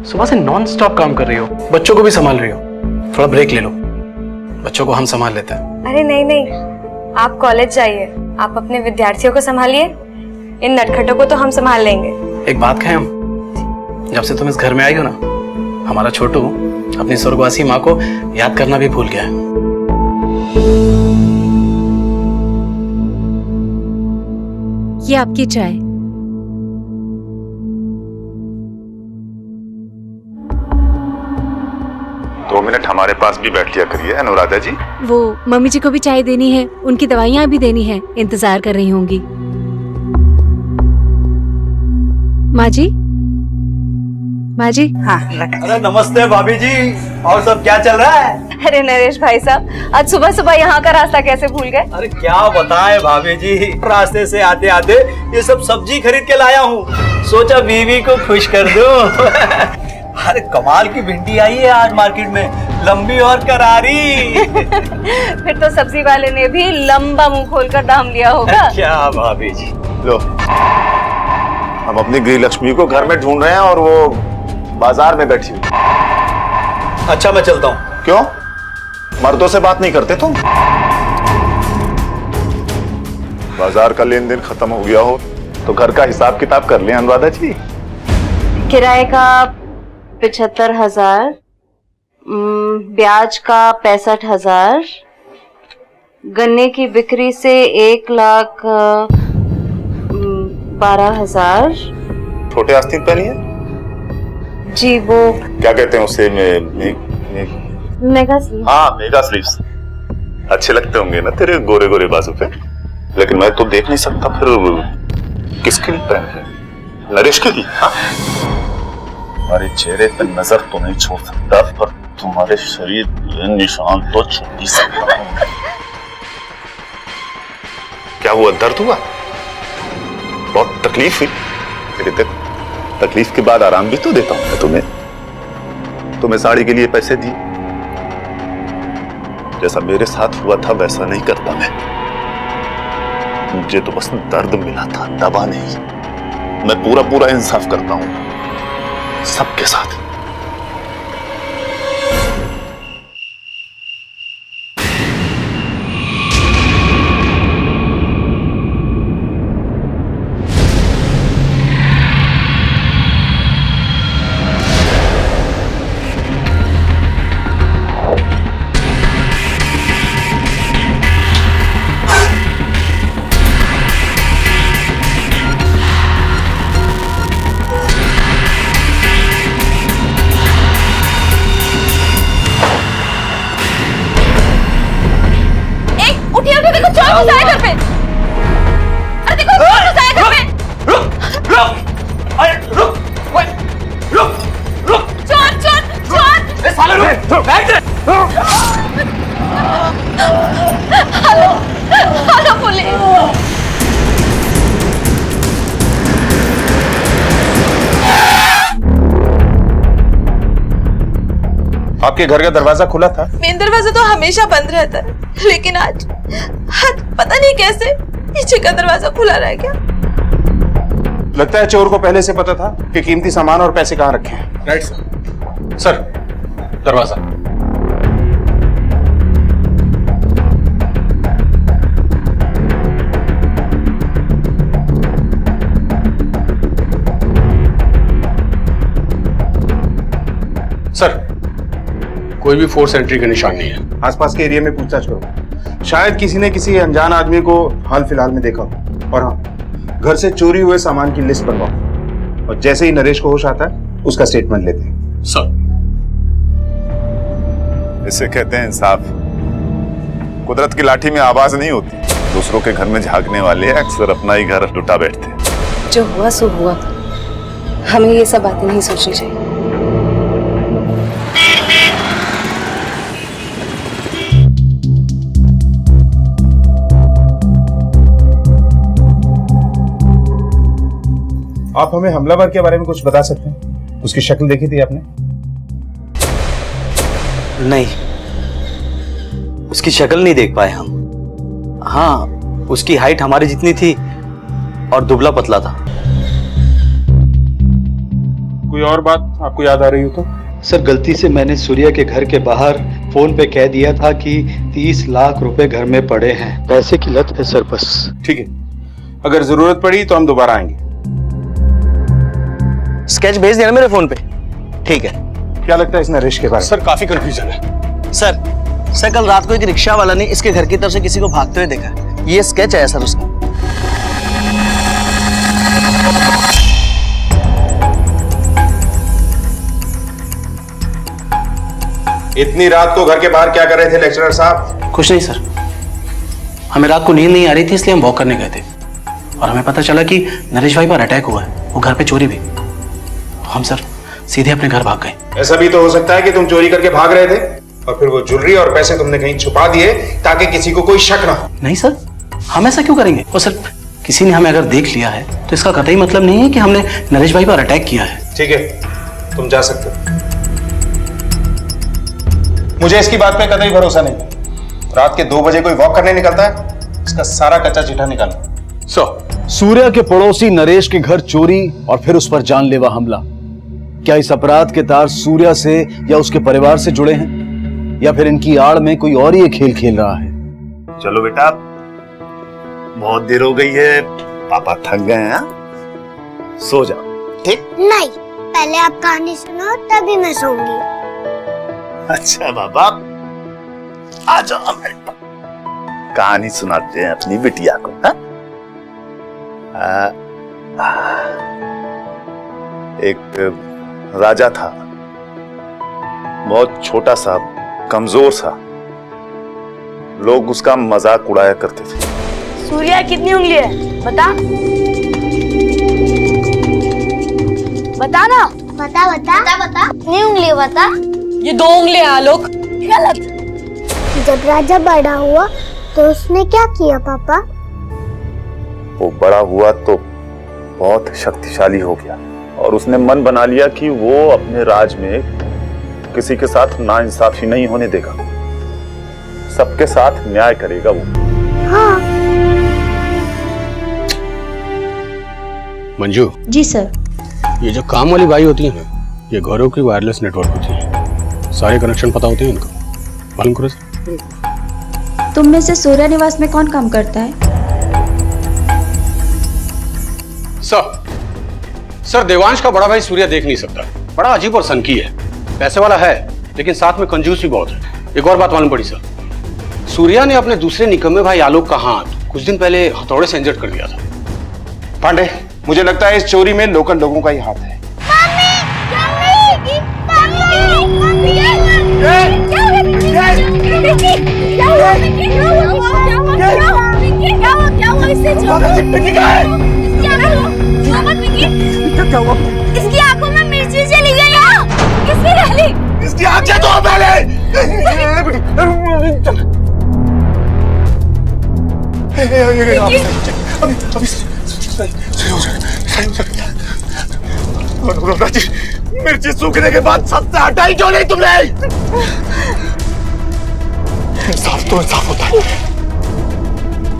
सुबह से नॉन स्टॉप काम कर रही हो, बच्चों को भी संभाल रही हो, थोड़ा ब्रेक ले लो, बच्चों को हम संभाल लेते हैं। अरे नहीं नहीं, आप कॉलेज जाइए, आप अपने विद्यार्थियों को संभालिए, इन नटखटों को तो हम संभाल लेंगे। एक बात कहें हम, जब से तुम इस घर में आई हो ना, हमारा छोटू अपनी स्वर्गवासी माँ को याद करना भी भूल गया है। ये आपकी चाय। 2 मिनट हमारे पास भी बैठ लिया करिए अनुराधा जी। वो मम्मी जी को भी चाय देनी है, उनकी दवाइयाँ भी देनी है, इंतजार कर रही होंगी। माँ जी, माँ जी। हाँ। अरे नमस्ते भाभी जी, और सब क्या चल रहा है? अरे नरेश भाई साहब, आज सुबह सुबह यहाँ का रास्ता कैसे भूल गए? अरे क्या बताएं भाभी जी, रास्ते से आते आते ये सब सब्जी खरीद के लाया हूँ, सोचा बीवी को खुश कर दूं। अरे कमाल की भिंडी आई है आज मार्केट में, लंबी और करारी। फिर तो सब्जी वाले ने भी लंबा मुंह खोलकर दाम लिया होगा। क्या भाभी जी। लो, हम अपनी गृह लक्ष्मी को घर में ढूंढ रहे हैं और वो बाजार में बैठी हुई। अच्छा मैं चलता हूँ। क्यों, मर्दों से बात नहीं करते तुम? बाजार का लेन देन खत्म हो गया हो तो घर का हिसाब किताब कर लें अनुराधा जी। किराए का 75,000, ब्याज का 65,000, गन्ने की बिक्री से 1,12,000। छोटे आस्तीन पहनी है जी, वो क्या कहते हैं उसे? Mega sleeve. हाँ, मेगा स्लीव्स अच्छे लगते होंगे ना तेरे गोरे गोरे बाजू पे, लेकिन मैं तो देख नहीं सकता, फिर किसके लिए पहन है? नरेश के लिए? हाँ? तुम्हारे चेहरे पर नजर तो नहीं छोड़ सकता, पर तुम्हारे शरीर पे निशान तो छोड़ ही सकता हूं। क्या हुआ, दर्द हुआ? बहुत तकलीफ हुई? तकलीफ के बाद आराम भी तो देता हूं मैं तुम्हें साड़ी के लिए पैसे दिए, जैसा मेरे साथ हुआ था वैसा नहीं करता मैं। मुझे तो बस दर्द मिला था, दवा नहीं। मैं पूरा पूरा इंसाफ करता हूं सबके साथ। आपके घर का दरवाजा खुला था? मेन दरवाजा तो हमेशा बंद रहता है, लेकिन आज पता नहीं कैसे पीछे का दरवाजा खुला रह गया। लगता है चोर को पहले से पता था कि कीमती सामान और पैसे कहाँ रखे हैं। Right sir. सर, दरवाजा। सर, कोई भी फोर्स एंट्री का निशान नहीं है। आसपास के एरिया में पूछताछ करो, शायद किसी ने किसी अनजान आदमी को हाल फिलहाल में देखा हो। और हाँ, घर से चोरी हुए सामान की लिस्ट बनवाओ और जैसे ही नरेश को होश आता है उसका स्टेटमेंट लेते हैं। सर। इसे कहते हैं इंसाफ। कुदरत की लाठी में आवाज नहीं होती। दूसरों के घर में झांकने वाले अक्सर अपना ही घर लुटा बैठते। जो हुआ सो हुआ, हमें ये सब बातें नहीं सोचनी चाहिए। आप हमें हमलावर के बारे में कुछ बता सकते हैं? उसकी शक्ल देखी थी आपने? नहीं, उसकी शक्ल नहीं देख पाए हम। हाँ, उसकी हाइट हमारी जितनी थी और दुबला पतला था। कोई और बात आपको याद आ रही हो तो? सर, गलती से मैंने सूर्या के घर के बाहर फोन पे कह दिया था कि 30 लाख रुपए घर में पड़े हैं। पैसे की लत है सर बस। ठीक है, अगर जरूरत पड़ी तो हम दोबारा आएंगे। स्केच भेज देना मेरे फोन पे। ठीक है। क्या लगता है इस नरेश के बारे में? सर, काफी कंफ्यूजन है। सर कल रात को एक रिक्शा वाला ने इसके घर की तरफ से किसी को भागते हुए देखा। ये स्केच है सर उसका। इतनी रात को घर के बाहर क्या कर रहे थे लेक्चरर साहब? कुछ नहीं सर, हमें रात को नींद नहीं आ रही थी इसलिए हम वॉक करने गए थे और हमें पता चला कि नरेश भाई पर अटैक हुआ है, वो घर पे चोरी भी। हम सर सीधे अपने घर भाग गए। ऐसा भी तो हो सकता है कि तुम चोरी करके भाग रहे थे और फिर वो ज्वेलरी और पैसे तुमने कहीं छुपा दिए ताकि किसी को कोई शक ना हो। नहीं सर, हम ऐसा क्यों करेंगे? और सर, किसी ने हमें अगर देख लिया है तो इसका कतई मतलब नहीं है कि हमने नरेश भाई पर अटैक किया है। ठीक है, तुम जा सकते हो। मुझे इसकी बात पे कतई भरोसा नहीं। रात के 2 बजे कोई वॉक करने निकलता है, इसका सारा कच्चा चिट्ठा निकालो। सूर्या के पड़ोसी नरेश के घर चोरी और फिर उस पर जानलेवा हमला। क्या इस अपराध के तार सूर्या से या उसके परिवार से जुड़े हैं, या फिर इनकी आड़ में कोई और ये खेल खेल रहा है? चलो बेटा, बहुत देर हो गई है, पापा थक गए हैं, सो जाओ। ठीक? नहीं, पहले आप कहानी सुनो तभी मैं सोऊंगी। अच्छा बाबा, आ जाओ हमारे पास, कहानी सुनाते हैं अपनी बिटिया को। एक राजा था, बहुत छोटा सा, कमजोर सा। लोग उसका मजाक उड़ाया करते थे। सूर्या कितनी उंगली है बता? बता ना। बता बता बता बता। कितनी उंगली बता? ये 2 उंगलियां आलोक। गलत। जब राजा बड़ा हुआ तो उसने क्या किया पापा? वो बड़ा हुआ तो बहुत शक्तिशाली हो गया और उसने मन बना लिया कि वो अपने राज में किसी के साथ नाइंसाफी नहीं होने देगा, सबके साथ न्याय करेगा वो। हाँ। मंजू। जी सर। ये जो काम वाली बाई होती है ना, ये घरों की वायरलेस नेटवर्क होती है, सारे कनेक्शन पता होते हैं इनको, मालूम करो सर। तुम में से सूर्या निवास में कौन काम करता है? सर देवांश का बड़ा भाई सूर्या देख नहीं सकता, बड़ा अजीब और सनकी है, पैसे वाला है लेकिन साथ में कंजूस भी बहुत है। एक और बात मालूम पड़ी सर, सूर्या ने अपने दूसरे निकम्मे भाई आलोक का हाथ कुछ दिन पहले हथौड़े से इंजर्ड कर दिया था। पांडे, मुझे लगता है इस चोरी में लोकल लोगों का ही हाथ है। इसकी आंखों में मिर्ची चली गई है। किसकी डाली? इसकी आंखें तो पहले। अनुराधा जी, मिर्ची सूखने के बाद सबसे हटाई क्यों नहीं तुमने? इंसाफ तो इंसाफ होता है।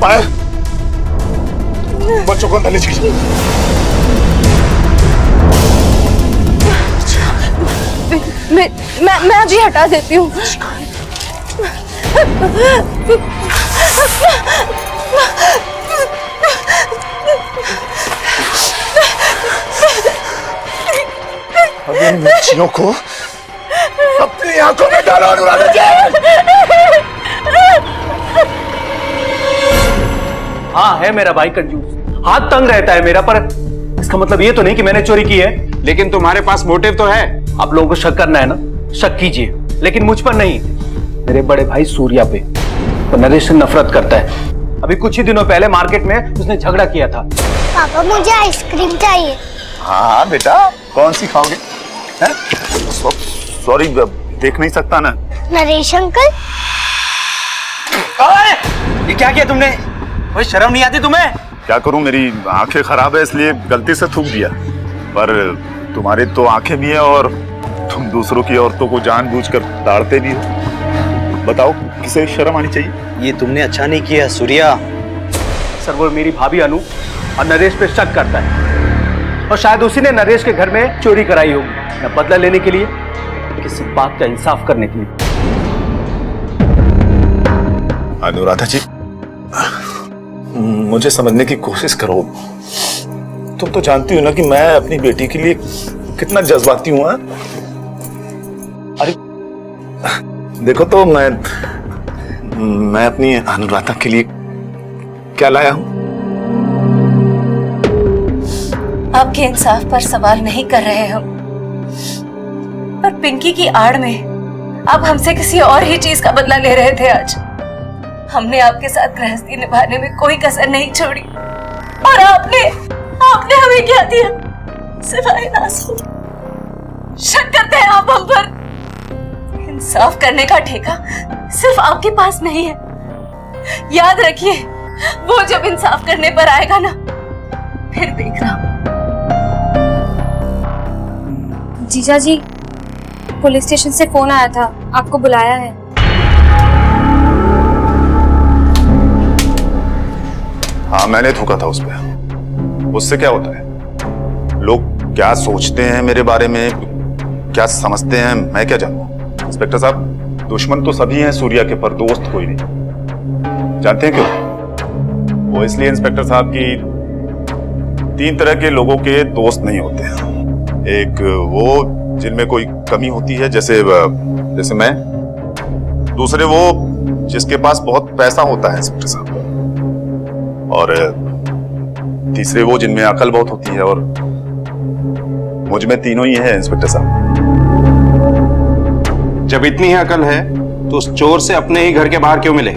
पायल, बच्चों को अंदर ले जाइए। मैं अभी हटा देती हूँ। अबे मिर्चियों को अपनी आंखों में डालो अनुराधा जी। हाँ, है मेरा भाई कंजूस, हाथ तंग रहता है मेरा, पर इसका मतलब ये तो नहीं कि मैंने चोरी की है। लेकिन तुम्हारे पास मोटिव तो है। आप लोगों को शक करना है ना, शक कीजिए, लेकिन मुझ पर नहीं, मेरे बड़े भाई सूर्या पे। तो नरेश से नफरत करता है। अभी कुछ ही दिनों पहले मार्केट में उसने झगड़ा किया था। पापा मुझे आइसक्रीम चाहिए। हाँ बेटा, कौन सी खाओगे? सॉरी, देख नहीं सकता ना। नरेश अंकल। ये क्या किया तुमने? कोई शर्म नहीं आती तुम्हें? क्या करूं, मेरी आंखें खराब है इसलिए गलती से थूक दिया, पर तुम्हारी तो आंखें भी हैं और तुम दूसरों की औरतों को जानबूझकर ताड़ते भी हो। बताओ, किसे शर्म आनी चाहिए? ये तुमने अच्छा नहीं किया सूर्या। सर, वो मेरी भाभी अनु और नरेश पे शक करता है, और शायद उसी ने नरेश के घर में चोरी कराई होगी, न बदला लेने के लिए, किसी बात का इंसाफ करने के लिए। अनुराधा जी, मुझे समझने की कोशिश करो। तुम तो जानती हो ना कि मैं अपनी बेटी के लिए कितना जज्बाती हूं। अरे देखो तो, मैं अपनी अनुराधा के लिए क्या लाया हूं। आपके इंसाफ पर सवाल नहीं कर रहे हम, पर पिंकी की आड़ में आप हमसे किसी और ही चीज का बदला ले रहे थे। आज हमने आपके साथ गृहस्थी निभाने में कोई कसर नहीं छोड़ी, और आपने हमें क्या दिया सिवाय नासूर। शक करते हैं आप हम पर। इंसाफ करने का ठेका सिर्फ आपके पास नहीं है। याद रखिए, वो जब इंसाफ करने पर आएगा ना, फिर देखना। जीजा जी, पुलिस स्टेशन से फोन आया था, आपको बुलाया है। हाँ, मैंने थूका था उस पे। उससे क्या होता है? लोग क्या सोचते हैं मेरे बारे में, क्या समझते हैं, मैं क्या जानूं। इंस्पेक्टर साहब, दुश्मन तो सभी हैं सूर्या के, पर दोस्त कोई नहीं। जानते हैं क्यों? वो इसलिए इंस्पेक्टर साहब की 3 तरह के लोगों के दोस्त नहीं होते हैं। एक वो जिनमें कोई कमी होती है, जैसे मैं। दूसरे वो जिसके पास बहुत पैसा होता है इंस्पेक्टर साहब। और तीसरे वो जिनमें अकल बहुत होती है, और मुझ में तीनों ही है इंस्पेक्टर साहब। जब इतनी ही अकल है तो उस चोर से अपने ही घर के बाहर क्यों मिले?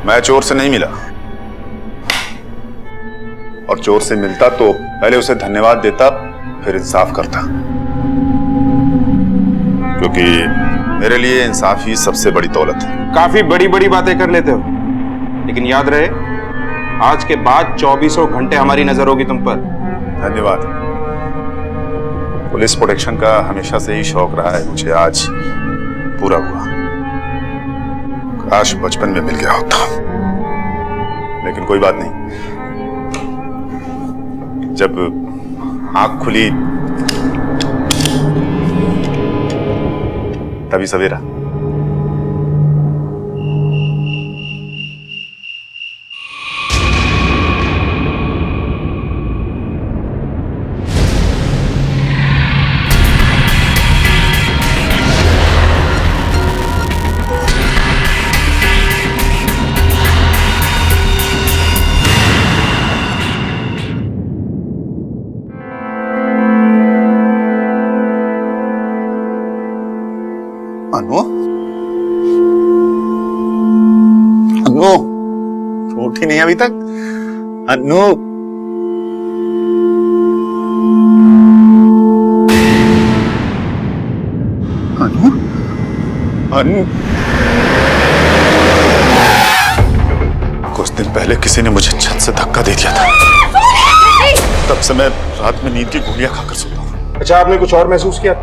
मैं चोर से नहीं मिला, और चोर से मिलता तो पहले उसे धन्यवाद देता, फिर इंसाफ करता, क्योंकि मेरे लिए इंसाफ ही सबसे बड़ी दौलत है। काफी बड़ी बड़ी बातें कर लेते हो, लेकिन याद रहे, आज के बाद 24 घंटे हमारी नजर होगी तुम पर। धन्यवाद। पुलिस प्रोटेक्शन का हमेशा से ही शौक रहा है मुझे, आज पूरा हुआ। काश बचपन में मिल गया होता, लेकिन कोई बात नहीं। जब आंख खुली तभी सवेरा। अनु, अनु, उठी नहीं अभी तक? अनु, अनु, अनु। कुछ दिन पहले किसी ने मुझे छत से धक्का दे दिया था, तब से मैं रात में नींद की गोलियां खाकर सोता हूँ। अच्छा, आपने कुछ और महसूस किया?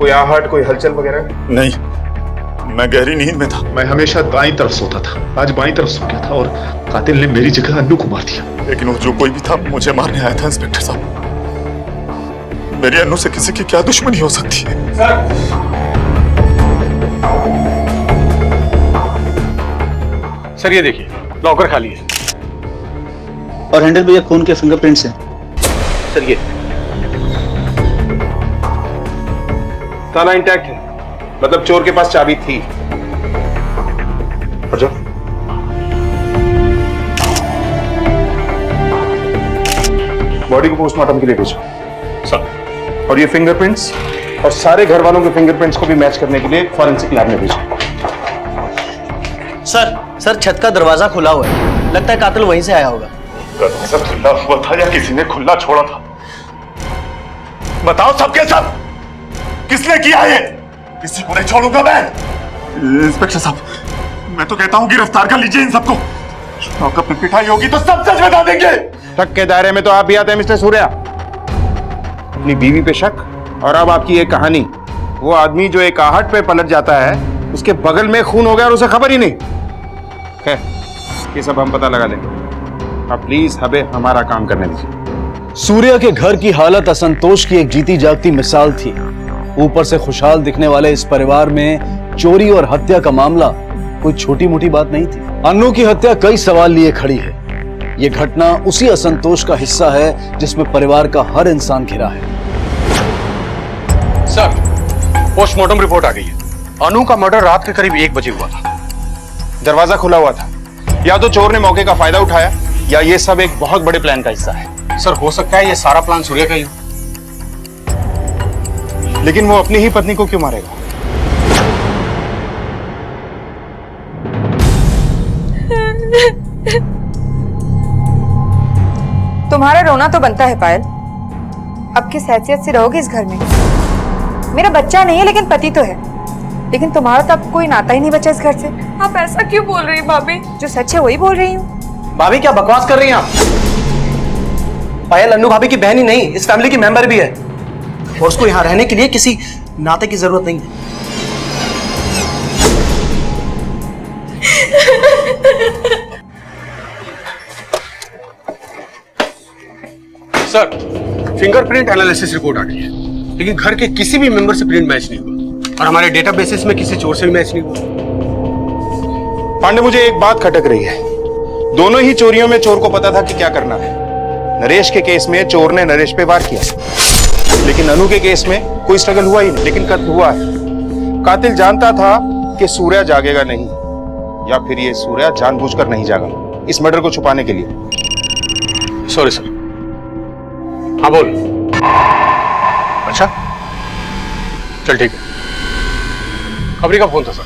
कोई आहट, कोई हलचल वगैरह? नहीं, मैं गहरी नींद में था। मैं हमेशा दाईं तरफ सोता था, आज बाईं तरफ सो गया था और कातिल ने मेरी जगह अन्नू को मार दिया। लेकिन वो जो कोई भी था मुझे मारने आया था इंस्पेक्टर साहब। मेरी अन्नू से किसी की क्या दुश्मनी हो सकती है? सर ये देखिए, लॉकर खाली है और हैंडल पे ये खून के फिंगरप्रिंट्स हैं। सर ये ताला इंटैक्ट है, मतलब चोर के पास चाबी थी। अच्छा, बॉडी को पोस्टमार्टम के लिए भेजो सर। और ये फिंगरप्रिंट्स और सारे घर वालों के फिंगरप्रिंट्स को भी मैच करने के लिए फॉरेंसिक लैब में भेजो। सर छत का दरवाजा खुला हुआ है, लगता है कातिल वहीं से आया होगा। दरवाजा खुला हुआ था या किसी ने खुला छोड़ा था? बताओ सबके सब, किसने किया ये? किसी को नहीं छोड़ूंगा मैं। इंस्पेक्टर साहब, मैं तो कहता हूँ गिरफ्तार कर लीजिए इन सबको। लॉकअप में पिटाई होगी तो सब सच बता देंगे। शक के दायरे में तो आप भी आते हैं मिस्टर सूर्या। अपनी बीवी पे शक और अब आपकी ये कहानी। वो आदमी जो एक आहट पे पलट जाता है, उसके बगल में खून हो गया और उसे खबर ही नहीं। खैर, ये सब हम पता लगा लेंगे। आप प्लीज हमें हमारा काम करने दीजिए। सूर्या के घर की हालत असंतोष की एक जीती जागती मिसाल थी। ऊपर से खुशहाल दिखने वाले इस परिवार में चोरी और हत्या का मामला कोई छोटी मोटी बात नहीं थी। अन्नू की हत्या कई सवाल लिए खड़ी है। ये घटना उसी असंतोष का हिस्सा है जिसमें परिवार का हर इंसान घिरा है। सर, पोस्टमार्टम रिपोर्ट आ गई है। अनु का मर्डर रात के करीब 1 बजे हुआ था। दरवाजा खुला हुआ था। या तो चोर ने मौके का फायदा उठाया या ये सब एक बहुत बड़े प्लान का हिस्सा है। सर, हो सकता है ये सारा प्लान सूर्य का ही हो। लेकिन वो अपनी ही पत्नी को क्यों मारेगा? तुम्हारा रोना तो बनता है पायल। अब किस हैसियत से रहोगे इस घर में? मेरा बच्चा नहीं है लेकिन पति तो है। लेकिन तुम्हारा तो अब कोई नाता ही नहीं बचा इस घर से। आप ऐसा क्यों बोल रही हैं भाभी? जो सच है वही बोल रही हूँ। भाभी क्या बकवास कर रही हैं आप? पायल अन्नू भाभी की बहन ही नहीं, इस फैमिली की मेंबर भी है और उसको यहाँ रहने के लिए किसी नाते की जरूरत नहीं है। सर, फिंगरप्रिंट एनालिसिस रिपोर्ट आ गई है, लेकिन घर के किसी भी मेंबर से प्रिंट मैच नहीं हुआ और हमारे डेटाबेसिस में किसी चोर से भी मैच नहीं हुआ। पांडे, मुझे एक बात खटक रही है। दोनों ही चोरियों में चोर को पता था कि क्या करना है। नरेश के केस में चोर ने नरेश पे वार किया, लेकिन अनु के केस में कोई स्ट्रगल हुआ ही नहीं, लेकिन कत्ल हुआ है। कातिल जानता था कि सूर्या जागेगा नहीं, या फिर ये सूर्या जानबूझकर नहीं जागा इस मर्डर को छुपाने के लिए। Sorry sir. हाँ बोल। अच्छा, चल ठीक है। खबरी का फोन था सर,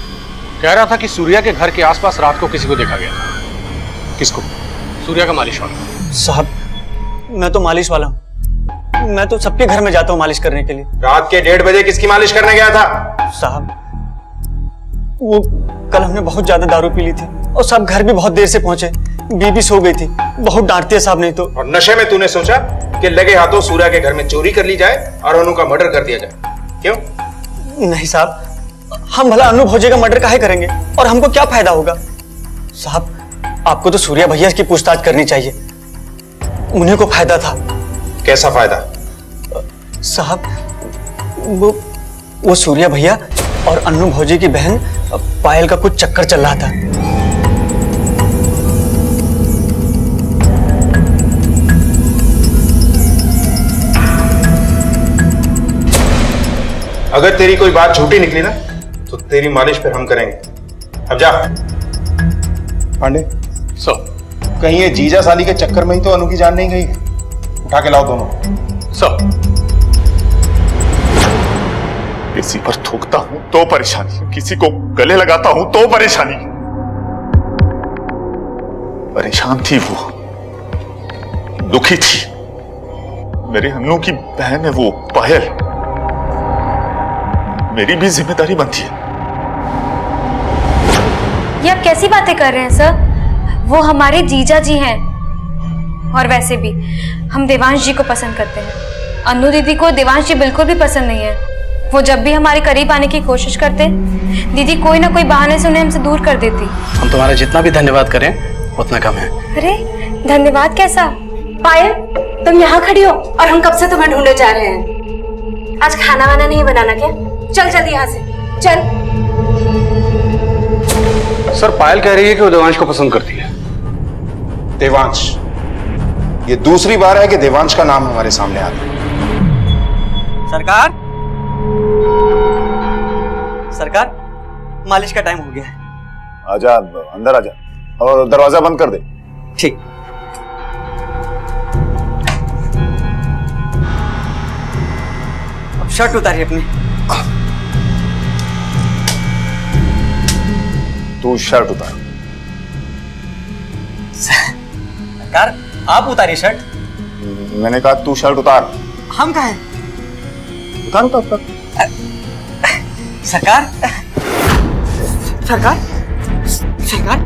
कह रहा था कि सूर्या के घर के आसपास रात को किसी को देखा गया था। किसको? सूर्या का मालिश वाला। साहब, मैं तो मालिश वाला हूँ। मैं तो सबके घर में जाता हूँ मालिश करने के लिए। रात के 1:30 बजे किसकी मालिश करने गया था? साहब, वो कल हमने बहुत ज्यादा दारू पी ली थी और सब घर भी बहुत देर से पहुंचे। बीबी सो गई थी, बहुत डांटती है साहब नहीं तो। और नशे में तूने सोचा कि लगे हाथों सूर्या के घर में चोरी कर ली जाए और अनु का मर्डर कर दिया जाए, क्यों? नहीं साहब, हम भला अनु भोजे का मर्डर काहे करेंगे और हमको क्या फायदा होगा? साहब आपको तो सूर्या भैया की पूछताछ करनी चाहिए, उन्हीं को फायदा था। कैसा फायदा? साहब वो सूर्या भैया और अन्नू भौजी की बहन पायल का कुछ चक्कर चल रहा था। अगर तेरी कोई बात झूठी निकली ना तो तेरी मालिश फिर हम करेंगे। अब जा। पांडे कहीं ये जीजा साली के चक्कर में ही तो अनु की जान नहीं गई। उठा के लाओ दोनों। किसी पर थूकता हूं तो परेशानी, किसी को गले लगाता हूं तो परेशानी। परेशान थी वो, दुखी थी। मेरे अन्नू की बहन है वो पायल, मेरी भी जिम्मेदारी बनती है। ये आप कैसी बातें कर रहे हैं सर? वो हमारे जीजा जी हैं और वैसे भी हम देवांश जी को पसंद करते हैं। अन्नू दीदी को देवांश जी बिल्कुल भी पसंद नहीं है। वो जब भी हमारे करीब आने की कोशिश करते, दीदी कोई ना कोई बहाने से उन्हें हमसे दूर कर देती। हम तुम्हारा जितना भी धन्यवाद करें उतना कम है। अरे धन्यवाद कैसा? पायल तुम यहाँ खड़ी हो और हम कब से तुम्हें ढूंढे जा रहे हैं। आज खाना वाना नहीं बनाना क्या? चल जल्दी यहाँ से चल। सर पायल कह रही है कि वो देवांश को पसंद करती है। देवांश, ये दूसरी बार है कि देवांश का नाम हमारे सामने आता है। सरकार मालिश का टाइम हो गया है। आजा अंदर आजा और दरवाजा बंद कर दे। ठीक। अब शर्ट उतारिए अपनी। तू शर्ट उतार। सरकार आप उतारिए शर्ट। मैंने कहा तू शर्ट उतार। हम कहा है? उतार उतार उतार। सरकार सरकार सरकार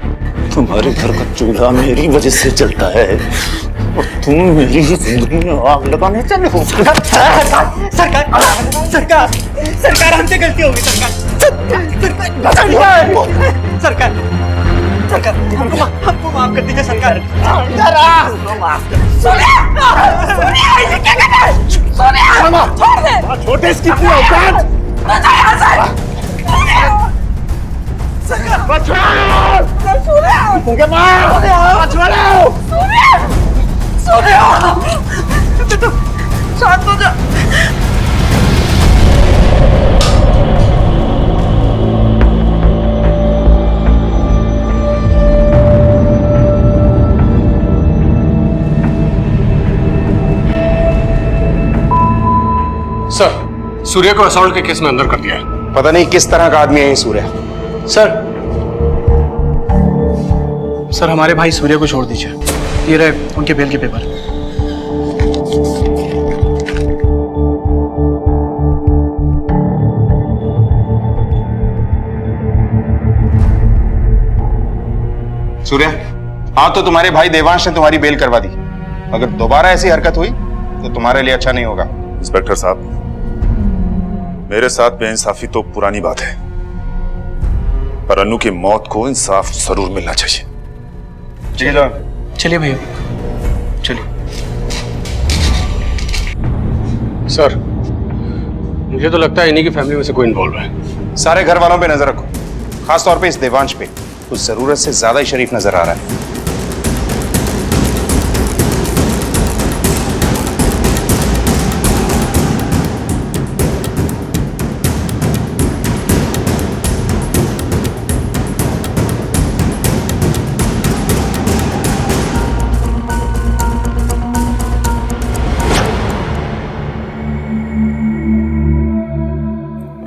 तुम्हारे घर का चूल्हा मेरी वजह से चलता है और तुम मेरी जिंदगी में आग लगाने चले हो। सरकार सरकार सरकार हमसे गलती होगी। सरकार सरकार सरकार हमको माफ कर दीजिए सरकार। छोटे इसकी इतनी औकात। शांत हो जा। सर सूर्या को असॉल्ट के केस में अंदर कर दिया है। पता नहीं किस तरह का आदमी है ये सूर्या। सर हमारे भाई सूर्य को छोड़ दीजिए। ये रहे उनके बेल के पेपर। सूर्या हाँ, तो तुम्हारे भाई देवांश ने तुम्हारी बेल करवा दी। अगर दोबारा ऐसी हरकत हुई तो तुम्हारे लिए अच्छा नहीं होगा। इंस्पेक्टर साहब, मेरे साथ बेइंसाफी तो पुरानी बात है, पर अन्नू की मौत को इंसाफ जरूर मिलना चाहिए। चलिए भैया चलिए। सर मुझे तो लगता है इन्हीं की फैमिली में से कोई इन्वॉल्व है। सारे घर वालों पे नजर रखो, खास तौर पे इस देवांश पे। कुछ जरूरत से ज्यादा ही शरीफ नजर आ रहा है।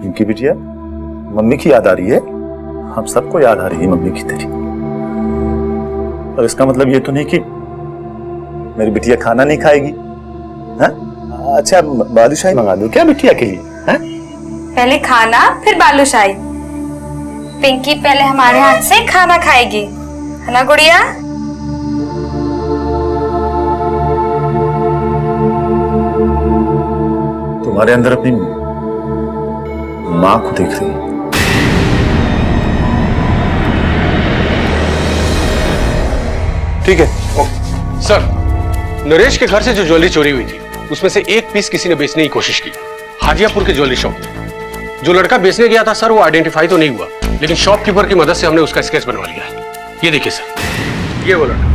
पिंकी बिटिया, मम्मी की याद आ रही है? हम सबको याद आ रही है मम्मी की तेरी। और इसका मतलब ये तो नहीं कि मेरी बिटिया खाना नहीं खाएगी। हाँ? अच्छा बालूशाही मंगा दो क्या बिटिया के लिए? हाँ? पहले खाना फिर बालूशाही। पिंकी पहले हमारे हाथ से खाना खाएगी, है ना गुड़िया? तुम्हारे अंदर अपनी माँ को देख रही है। ठीक है सर, नरेश के घर से जो ज्वेलरी चोरी हुई थी उसमें से एक पीस किसी ने बेचने की कोशिश की हाजियापुर के ज्वेलरी शॉप। जो लड़का बेचने गया था सर वो आइडेंटिफाई तो नहीं हुआ, लेकिन शॉपकीपर की मदद से हमने उसका स्केच बनवा लिया है। ये देखिए सर, ये वो लड़का।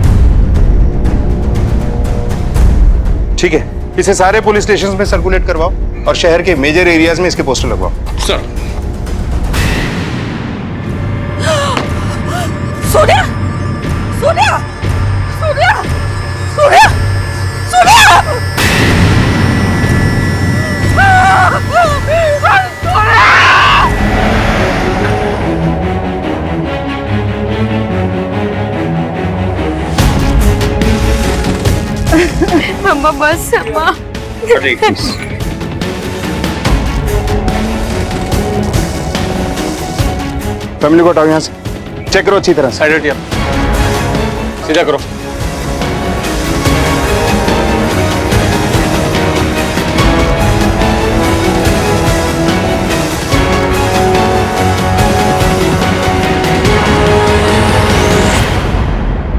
ठीक है, इसे सारे पुलिस स्टेशन में सर्कुलेट करवाओ और शहर के मेजर एरियाज में इसके पोस्टर लगवाओ। सर। सूर्या, सूर्या, सूर्या, सूर्या, सूर्या! मम्मा बस अम्मा। फैमिली को हटाओ यहाँ से। चेक करो अच्छी तरह। साइड हटिए, सीधा करो।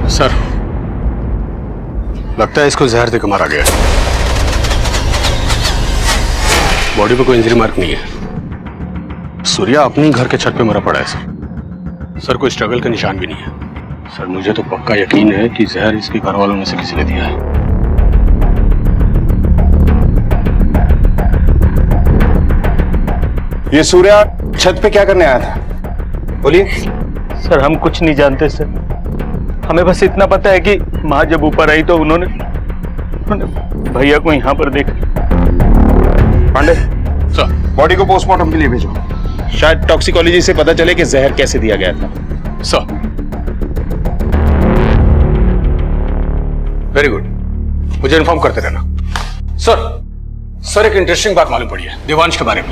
सर, लगता है इसको जहर देकर मारा गया है। बॉडी पे कोई इंजरी मार्क नहीं है। सूर्या अपनी घर के छत पे मरा पड़ा है सर। सर, कोई स्ट्रगल का निशान भी नहीं है। सर, मुझे तो पक्का यकीन है कि जहर इसके घर वालों में से किसी ने दिया है। ये सूर्या छत पे क्या करने आया था? बोलिए। सर, हम कुछ नहीं जानते सर। हमें बस इतना पता है कि माँ जब ऊपर आई तो उन्होंने भैया को यहाँ पर देखा। पांडे सर, बॉडी को पोस्टमार्टम के लिए भेजो। शायद टॉक्सिकोलॉजी से पता चले कि जहर कैसे दिया गया था। सर, वेरी गुड, मुझे इन्फॉर्म करते रहना। सर, एक इंटरेस्टिंग बात मालूम पड़ी है देवांश के बारे में।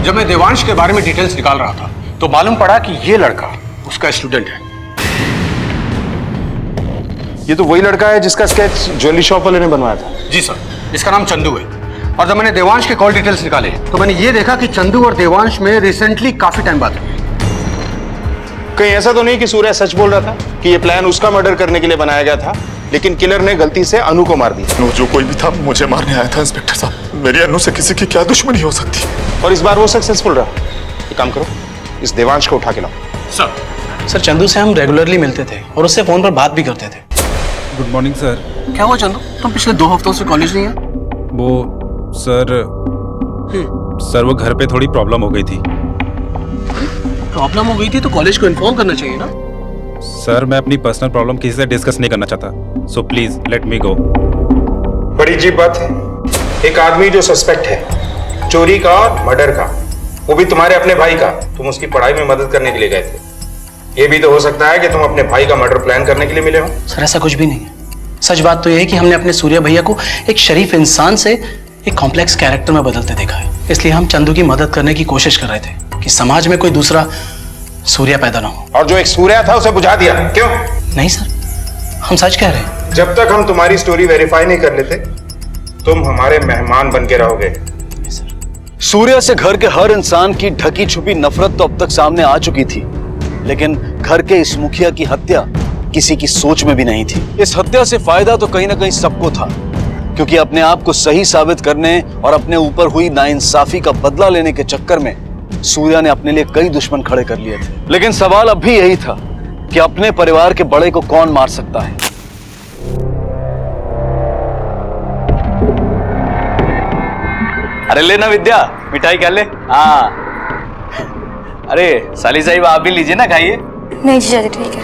जब मैं देवांश के बारे में डिटेल्स निकाल रहा था तो मालूम पड़ा कि ये लड़का उसका स्टूडेंट है। ये तो वही लड़का है जिसका स्केच ज्वेलरी शॉप वाले ने बनवाया था। जी सर, इसका नाम चंदू है। और जब मैंने देवांश के कॉल डिटेल्स निकाले तो मैंने ये देखा कि चंदू और देवांश में रिसेंटली काफी टाइम बात हुई। कहीं ऐसा तो नहीं कि सूर्या सच बोल रहा था कि ये प्लान उसका मर्डर करने के लिए बनाया गया था, लेकिन किलर ने गलती से अनु को मार दिया? जो कोई भी था मुझे मारने आया था इंस्पेक्टर साहब। मेरी अनु से किसी की क्या दुश्मनी हो सकती है? और इस बार वो सक्सेसफुल रहा। एक काम करो, इस देवांश को उठा के लाओ। सर, चंदू से हम रेगुलरली मिलते थे और उससे फोन पर बात भी करते थे। Good morning sir. क्या हुआ चंदू, तुम पिछले 2 हफ्तों से कॉलेज नहीं है? वो सर वो घर पे थोड़ी प्रॉब्लम हो गई थी। प्रॉब्लम हो गई थी तो कॉलेज को इन्फॉर्म करना चाहिए ना। सर, मैं अपनी पर्सनल प्रॉब्लम किसी से डिस्कस नहीं करना चाहता, सो प्लीज लेट मी गो। बड़ी अजीब बात है, एक आदमी जो सस्पेक्ट है चोरी का और मर्डर का, वो भी तुम्हारे अपने भाई का, तुम उसकी पढ़ाई में मदद करने के लिए गए थे। ये भी तो हो सकता है कि तुम अपने भाई का मर्डर प्लान करने के लिए मिले हो। सर, ऐसा कुछ भी नहीं है। सच बात तो यह है कि हमने अपने सूर्या भैया को एक शरीफ इंसान से एक कॉम्प्लेक्स कैरेक्टर में बदलते देखा है, इसलिए हम चंदू की मदद करने की कोशिश कर रहे थे कि समाज में कोई दूसरा सूर्या पैदा ना हो। और जो एक सूर्या था उसे बुझा दिया, क्यों? नहीं सर, हम सच कह रहे हैं। जब तक हम तुम्हारी स्टोरी वेरीफाई नहीं कर लेते तुम हमारे मेहमान बन के रहोगे। सूर्या से घर के हर इंसान की ढकी छुपी नफरत तो अब तक सामने आ चुकी थी, लेकिन घर के इस मुखिया की हत्या किसी की सोच में भी नहीं थी। इस हत्या से फायदा तो कहीं ना कहीं सबको था, क्योंकि अपने आप को सही साबित करने और अपने ऊपर हुई नाइंसाफी का बदला लेने के चक्कर में सूर्या ने अपने लिए कई दुश्मन खड़े कर लिए थे। लेकिन सवाल अब भी यही था कि अपने परिवार के बड़े को कौन मार सकता है। अरे लेना विद्या, मिठाई क्या ले? हाँ। अरे साली साहिब आप भी लीजिए ना, खाइए। नहीं जीजा जी ठीक है।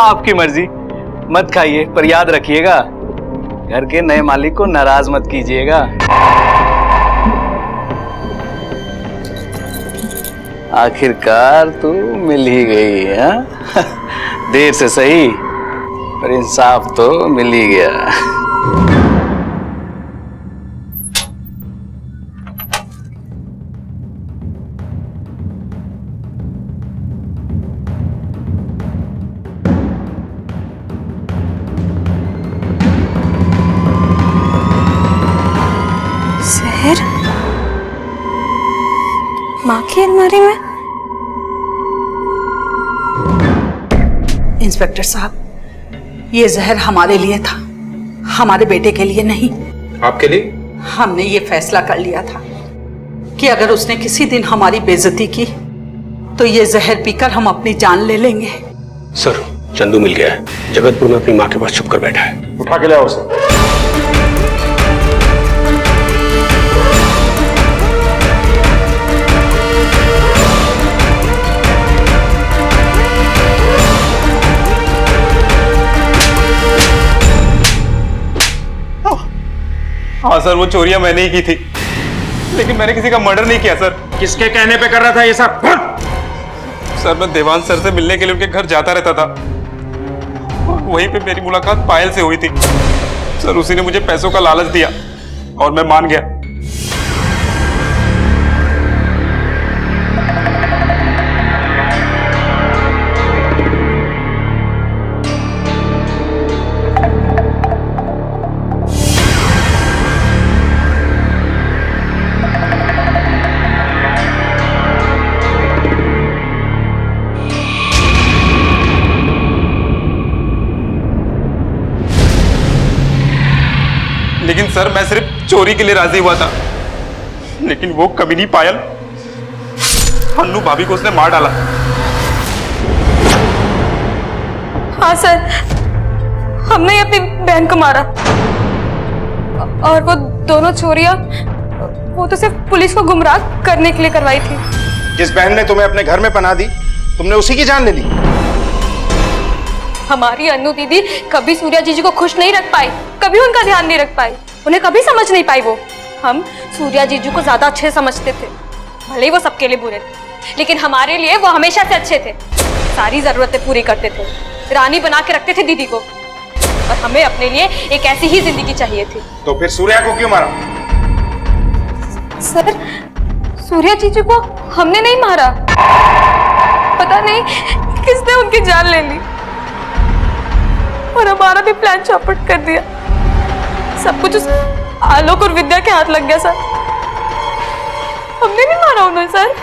आपकी मर्जी, मत खाइए पर याद रखिएगा घर के नए मालिक को नाराज मत कीजिएगा। आखिरकार तू मिल ही गई है। देर से सही पर इंसाफ तो मिल ही गया। जहर माँ की अलमारी में? इंस्पेक्टर साहब, ये जहर हमारे लिए था, हमारे बेटे के लिए नहीं। आपके लिए? हमने ये फैसला कर लिया था कि अगर उसने किसी दिन हमारी बेइज्जती की तो ये जहर पीकर हम अपनी जान ले लेंगे। सर, चंदू मिल गया है, जगतपुर में अपनी माँ के पास छुप कर बैठा है। उठा के लाओ उसे। हाँ सर, वो चोरियां मैंने ही की थी, लेकिन मैंने किसी का मर्डर नहीं किया सर। किसके कहने पे कर रहा था ये सब? सर, मैं देवांश सर से मिलने के लिए उनके घर जाता रहता था। वहीं पे मेरी मुलाकात पायल से हुई थी। सर, उसी ने मुझे पैसों का लालच दिया और मैं मान गया। लेकिन सर, मैं सिर्फ चोरी के लिए राजी हुआ था, लेकिन वो कमीनी पायल, अन्नू भाभी को उसने मार डाला। हाँ सर, हमने ही अपनी बहन को मारा। और वो दोनों चोरियां वो तो सिर्फ पुलिस को गुमराह करने के लिए करवाई थी। जिस बहन ने तुम्हें अपने घर में पनाह दी, तुमने उसी की जान ले ली। हमारी अन्नू दीदी कभी सूर्या जीजी को खुश नहीं रख पाई, कभी उनका ध्यान नहीं रख पाई, उन्हें कभी समझ नहीं पाई। वो हम सूर्या जीजू को ज्यादा अच्छे समझते थे, भले ही वो सबके लिए बुरे थे, लेकिन हमारे लिए वो हमेशा से अच्छे थे। सारी जरूरतें पूरी करते थे, रानी बना के रखते थे दीदी को, और हमें अपने लिए एक ऐसी ही जिंदगी चाहिए थी। तो फिर सूर्या को क्यों मारा? सर, सूर्या जीजू को हमने नहीं मारा, पता नहीं किसने उनकी जान ले ली और हमारा भी प्लान चौपट कर दिया। सब कुछ उस आलोक और विद्या के हाथ लग गया सर। हमने नहीं मारा उन्हें सर।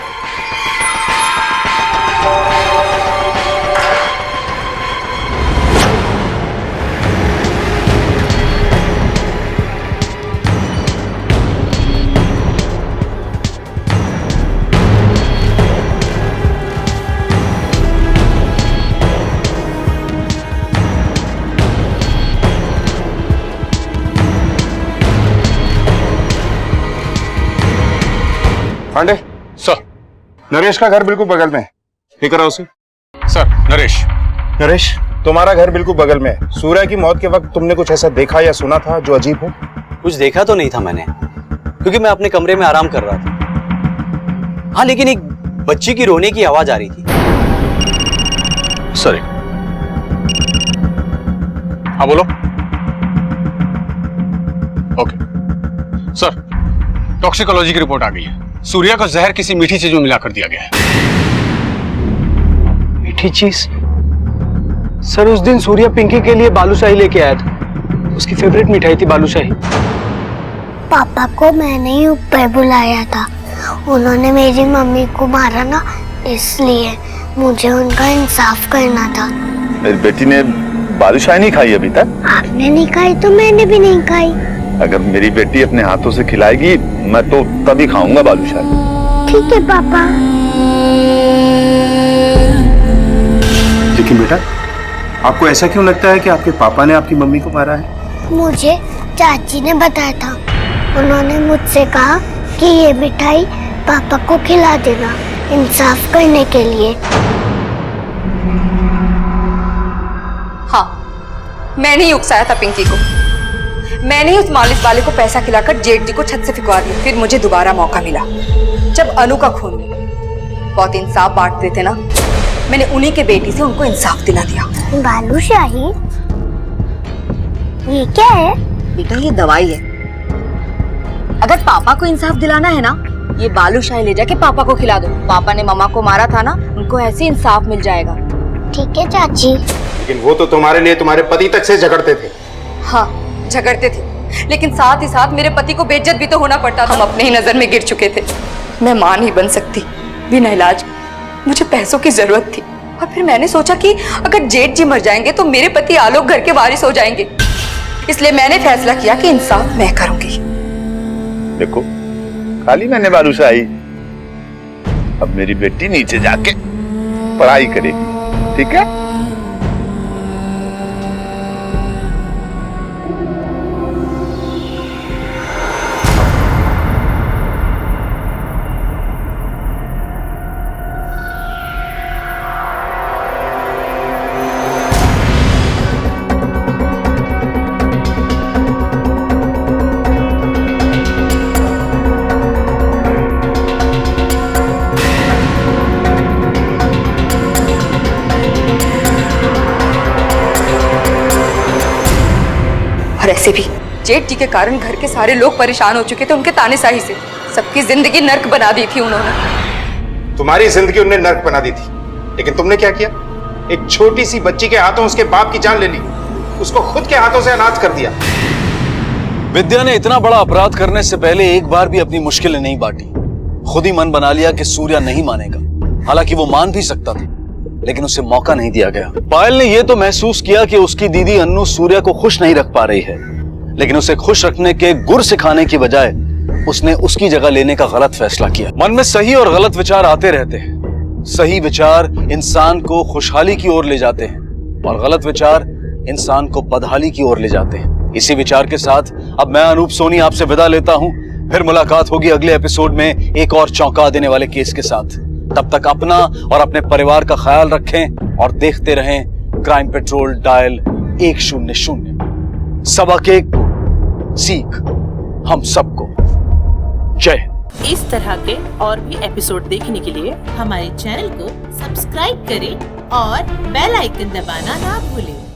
पांडे सर, नरेश का घर बिल्कुल बगल में है, लेकर आओ उसे। सर, नरेश। नरेश, तुम्हारा घर बिल्कुल बगल में है। सूर्या की मौत के वक्त तुमने कुछ ऐसा देखा या सुना था जो अजीब हो? कुछ देखा तो नहीं था मैंने, क्योंकि मैं अपने कमरे में आराम कर रहा था। हाँ, लेकिन एक बच्ची की रोने की आवाज आ रही थी। सर, हाँ बोलो। ओके सर, टॉक्सिकोलॉजी की रिपोर्ट आ गई है। सूर्या को जहर किसी मीठी चीज में मिलाकर दिया गया है। मीठी चीज? सर, उस दिन सूर्या पिंकी के लिए बालूशाही लेके आया था, उसकी फेवरेट मिठाई थी बालूशाही। पापा को मैंने ही ऊपर बुलाया था, उन्होंने मेरी मम्मी को मारा ना, इसलिए मुझे उनका इंसाफ करना था। मेरी बेटी ने बालूशाही नहीं खाई अभी तक? आपने नहीं खाई तो मैंने भी नहीं खाई। अगर मेरी बेटी अपने हाथों से खिलाएगी, मैं तो तभी खाऊंगा बालूशाही। ठीक है पापा। लेकिन बेटा, आपको ऐसा क्यों लगता है कि आपके पापा ने आपकी मम्मी को मारा है? मुझे चाची ने बताया था, उन्होंने मुझसे कहा कि ये मिठाई पापा को खिला देना, इंसाफ करने के लिए। हाँ, मैंने ही उकसाया था पिंकी को, मैंने ही उस मालिक वाले को पैसा खिलाकर जेठ जी को छत से फिकवा दिया। फिर मुझे दोबारा मौका मिला जब अनु का खून हुआ। बहुत इंसाफ बांटते थे ना, मैंने उन्हीं के बेटी से उनको इंसाफ दिला दिया। बालूशाही? ये क्या है? बेटा, ये दवाई है। अगर पापा को इंसाफ दिलाना है ना, ये बालूशाही ले जाके पापा को खिला दो। पापा ने मम्मा को मारा था ना, उनको ऐसे इंसाफ मिल जाएगा। ठीक है चाची। लेकिन वो तो तुम्हारे लिए तुम्हारे पति तक से झगड़ते थे। हाँ, झगड़ते थे, लेकिन साथ ही साथ मेरे पति को बेइज्जत भी तो होना पड़ता था। हम अपने ही नजर में गिर चुके थे। मैं मां नहीं बन सकती बिना इलाज। मुझे पैसों की जरूरत थी और फिर मैंने सोचा कि अगर जेठ जी मर जाएंगे तो मेरे पति आलोक घर के वारिस हो जाएंगे। इसलिए मैंने फैसला किया कि इंसाफ मैं करूंगी। देखो, खाली मैंने बालूशाही, अब मेरी बेटी नीचे जाके पढ़ाई करेगी, ठीक है? और ऐसे भी जेठ जी के कारण घर के सारे लोग परेशान हो चुके थे उनके तानेशाही से। सबकी जिंदगी नर्क बना दी थी उन्होंने। तुम्हारी जिंदगी उन्होंने नर्क बना दी थी, लेकिन तुमने क्या किया? एक छोटी सी बच्ची के हाथों उसके बाप की जान ले ली, उसको खुद के हाथों से अनाथ कर दिया। विद्या ने इतना बड़ा अपराध करने से पहले एक बार भी अपनी मुश्किलें नहीं बांटी। खुद ही मन बना लिया कि सूर्या नहीं मानेगा। हालांकि वो मान भी सकता था, लेकिन उसे मौका नहीं दिया गया। पायल ने यह तो महसूस किया कि उसकी दीदी अन्नू सूर्या को खुश नहीं रख पा रही है, लेकिन उसे खुश रखने के गुर सिखाने की बजाय उसने उसकी जगह लेने का गलत फैसला किया। मन में सही और गलत विचार आते रहते हैं। सही विचार इंसान को खुशहाली की ओर ले जाते हैं और गलत विचार इंसान को बदहाली की ओर ले जाते हैं। इसी विचार के साथ अब मैं अनूप सोनी आपसे विदा लेता हूं। फिर मुलाकात होगी अगले एपिसोड में एक और चौंका देने वाले केस के साथ। तब तक अपना और अपने परिवार का ख्याल रखें और देखते रहें क्राइम पेट्रोल डायल 100। सबक एक सीख हम सबको। जय हिंद। इस तरह के और भी एपिसोड देखने के लिए हमारे चैनल को सब्सक्राइब करें और बेल आइकन दबाना ना भूलें।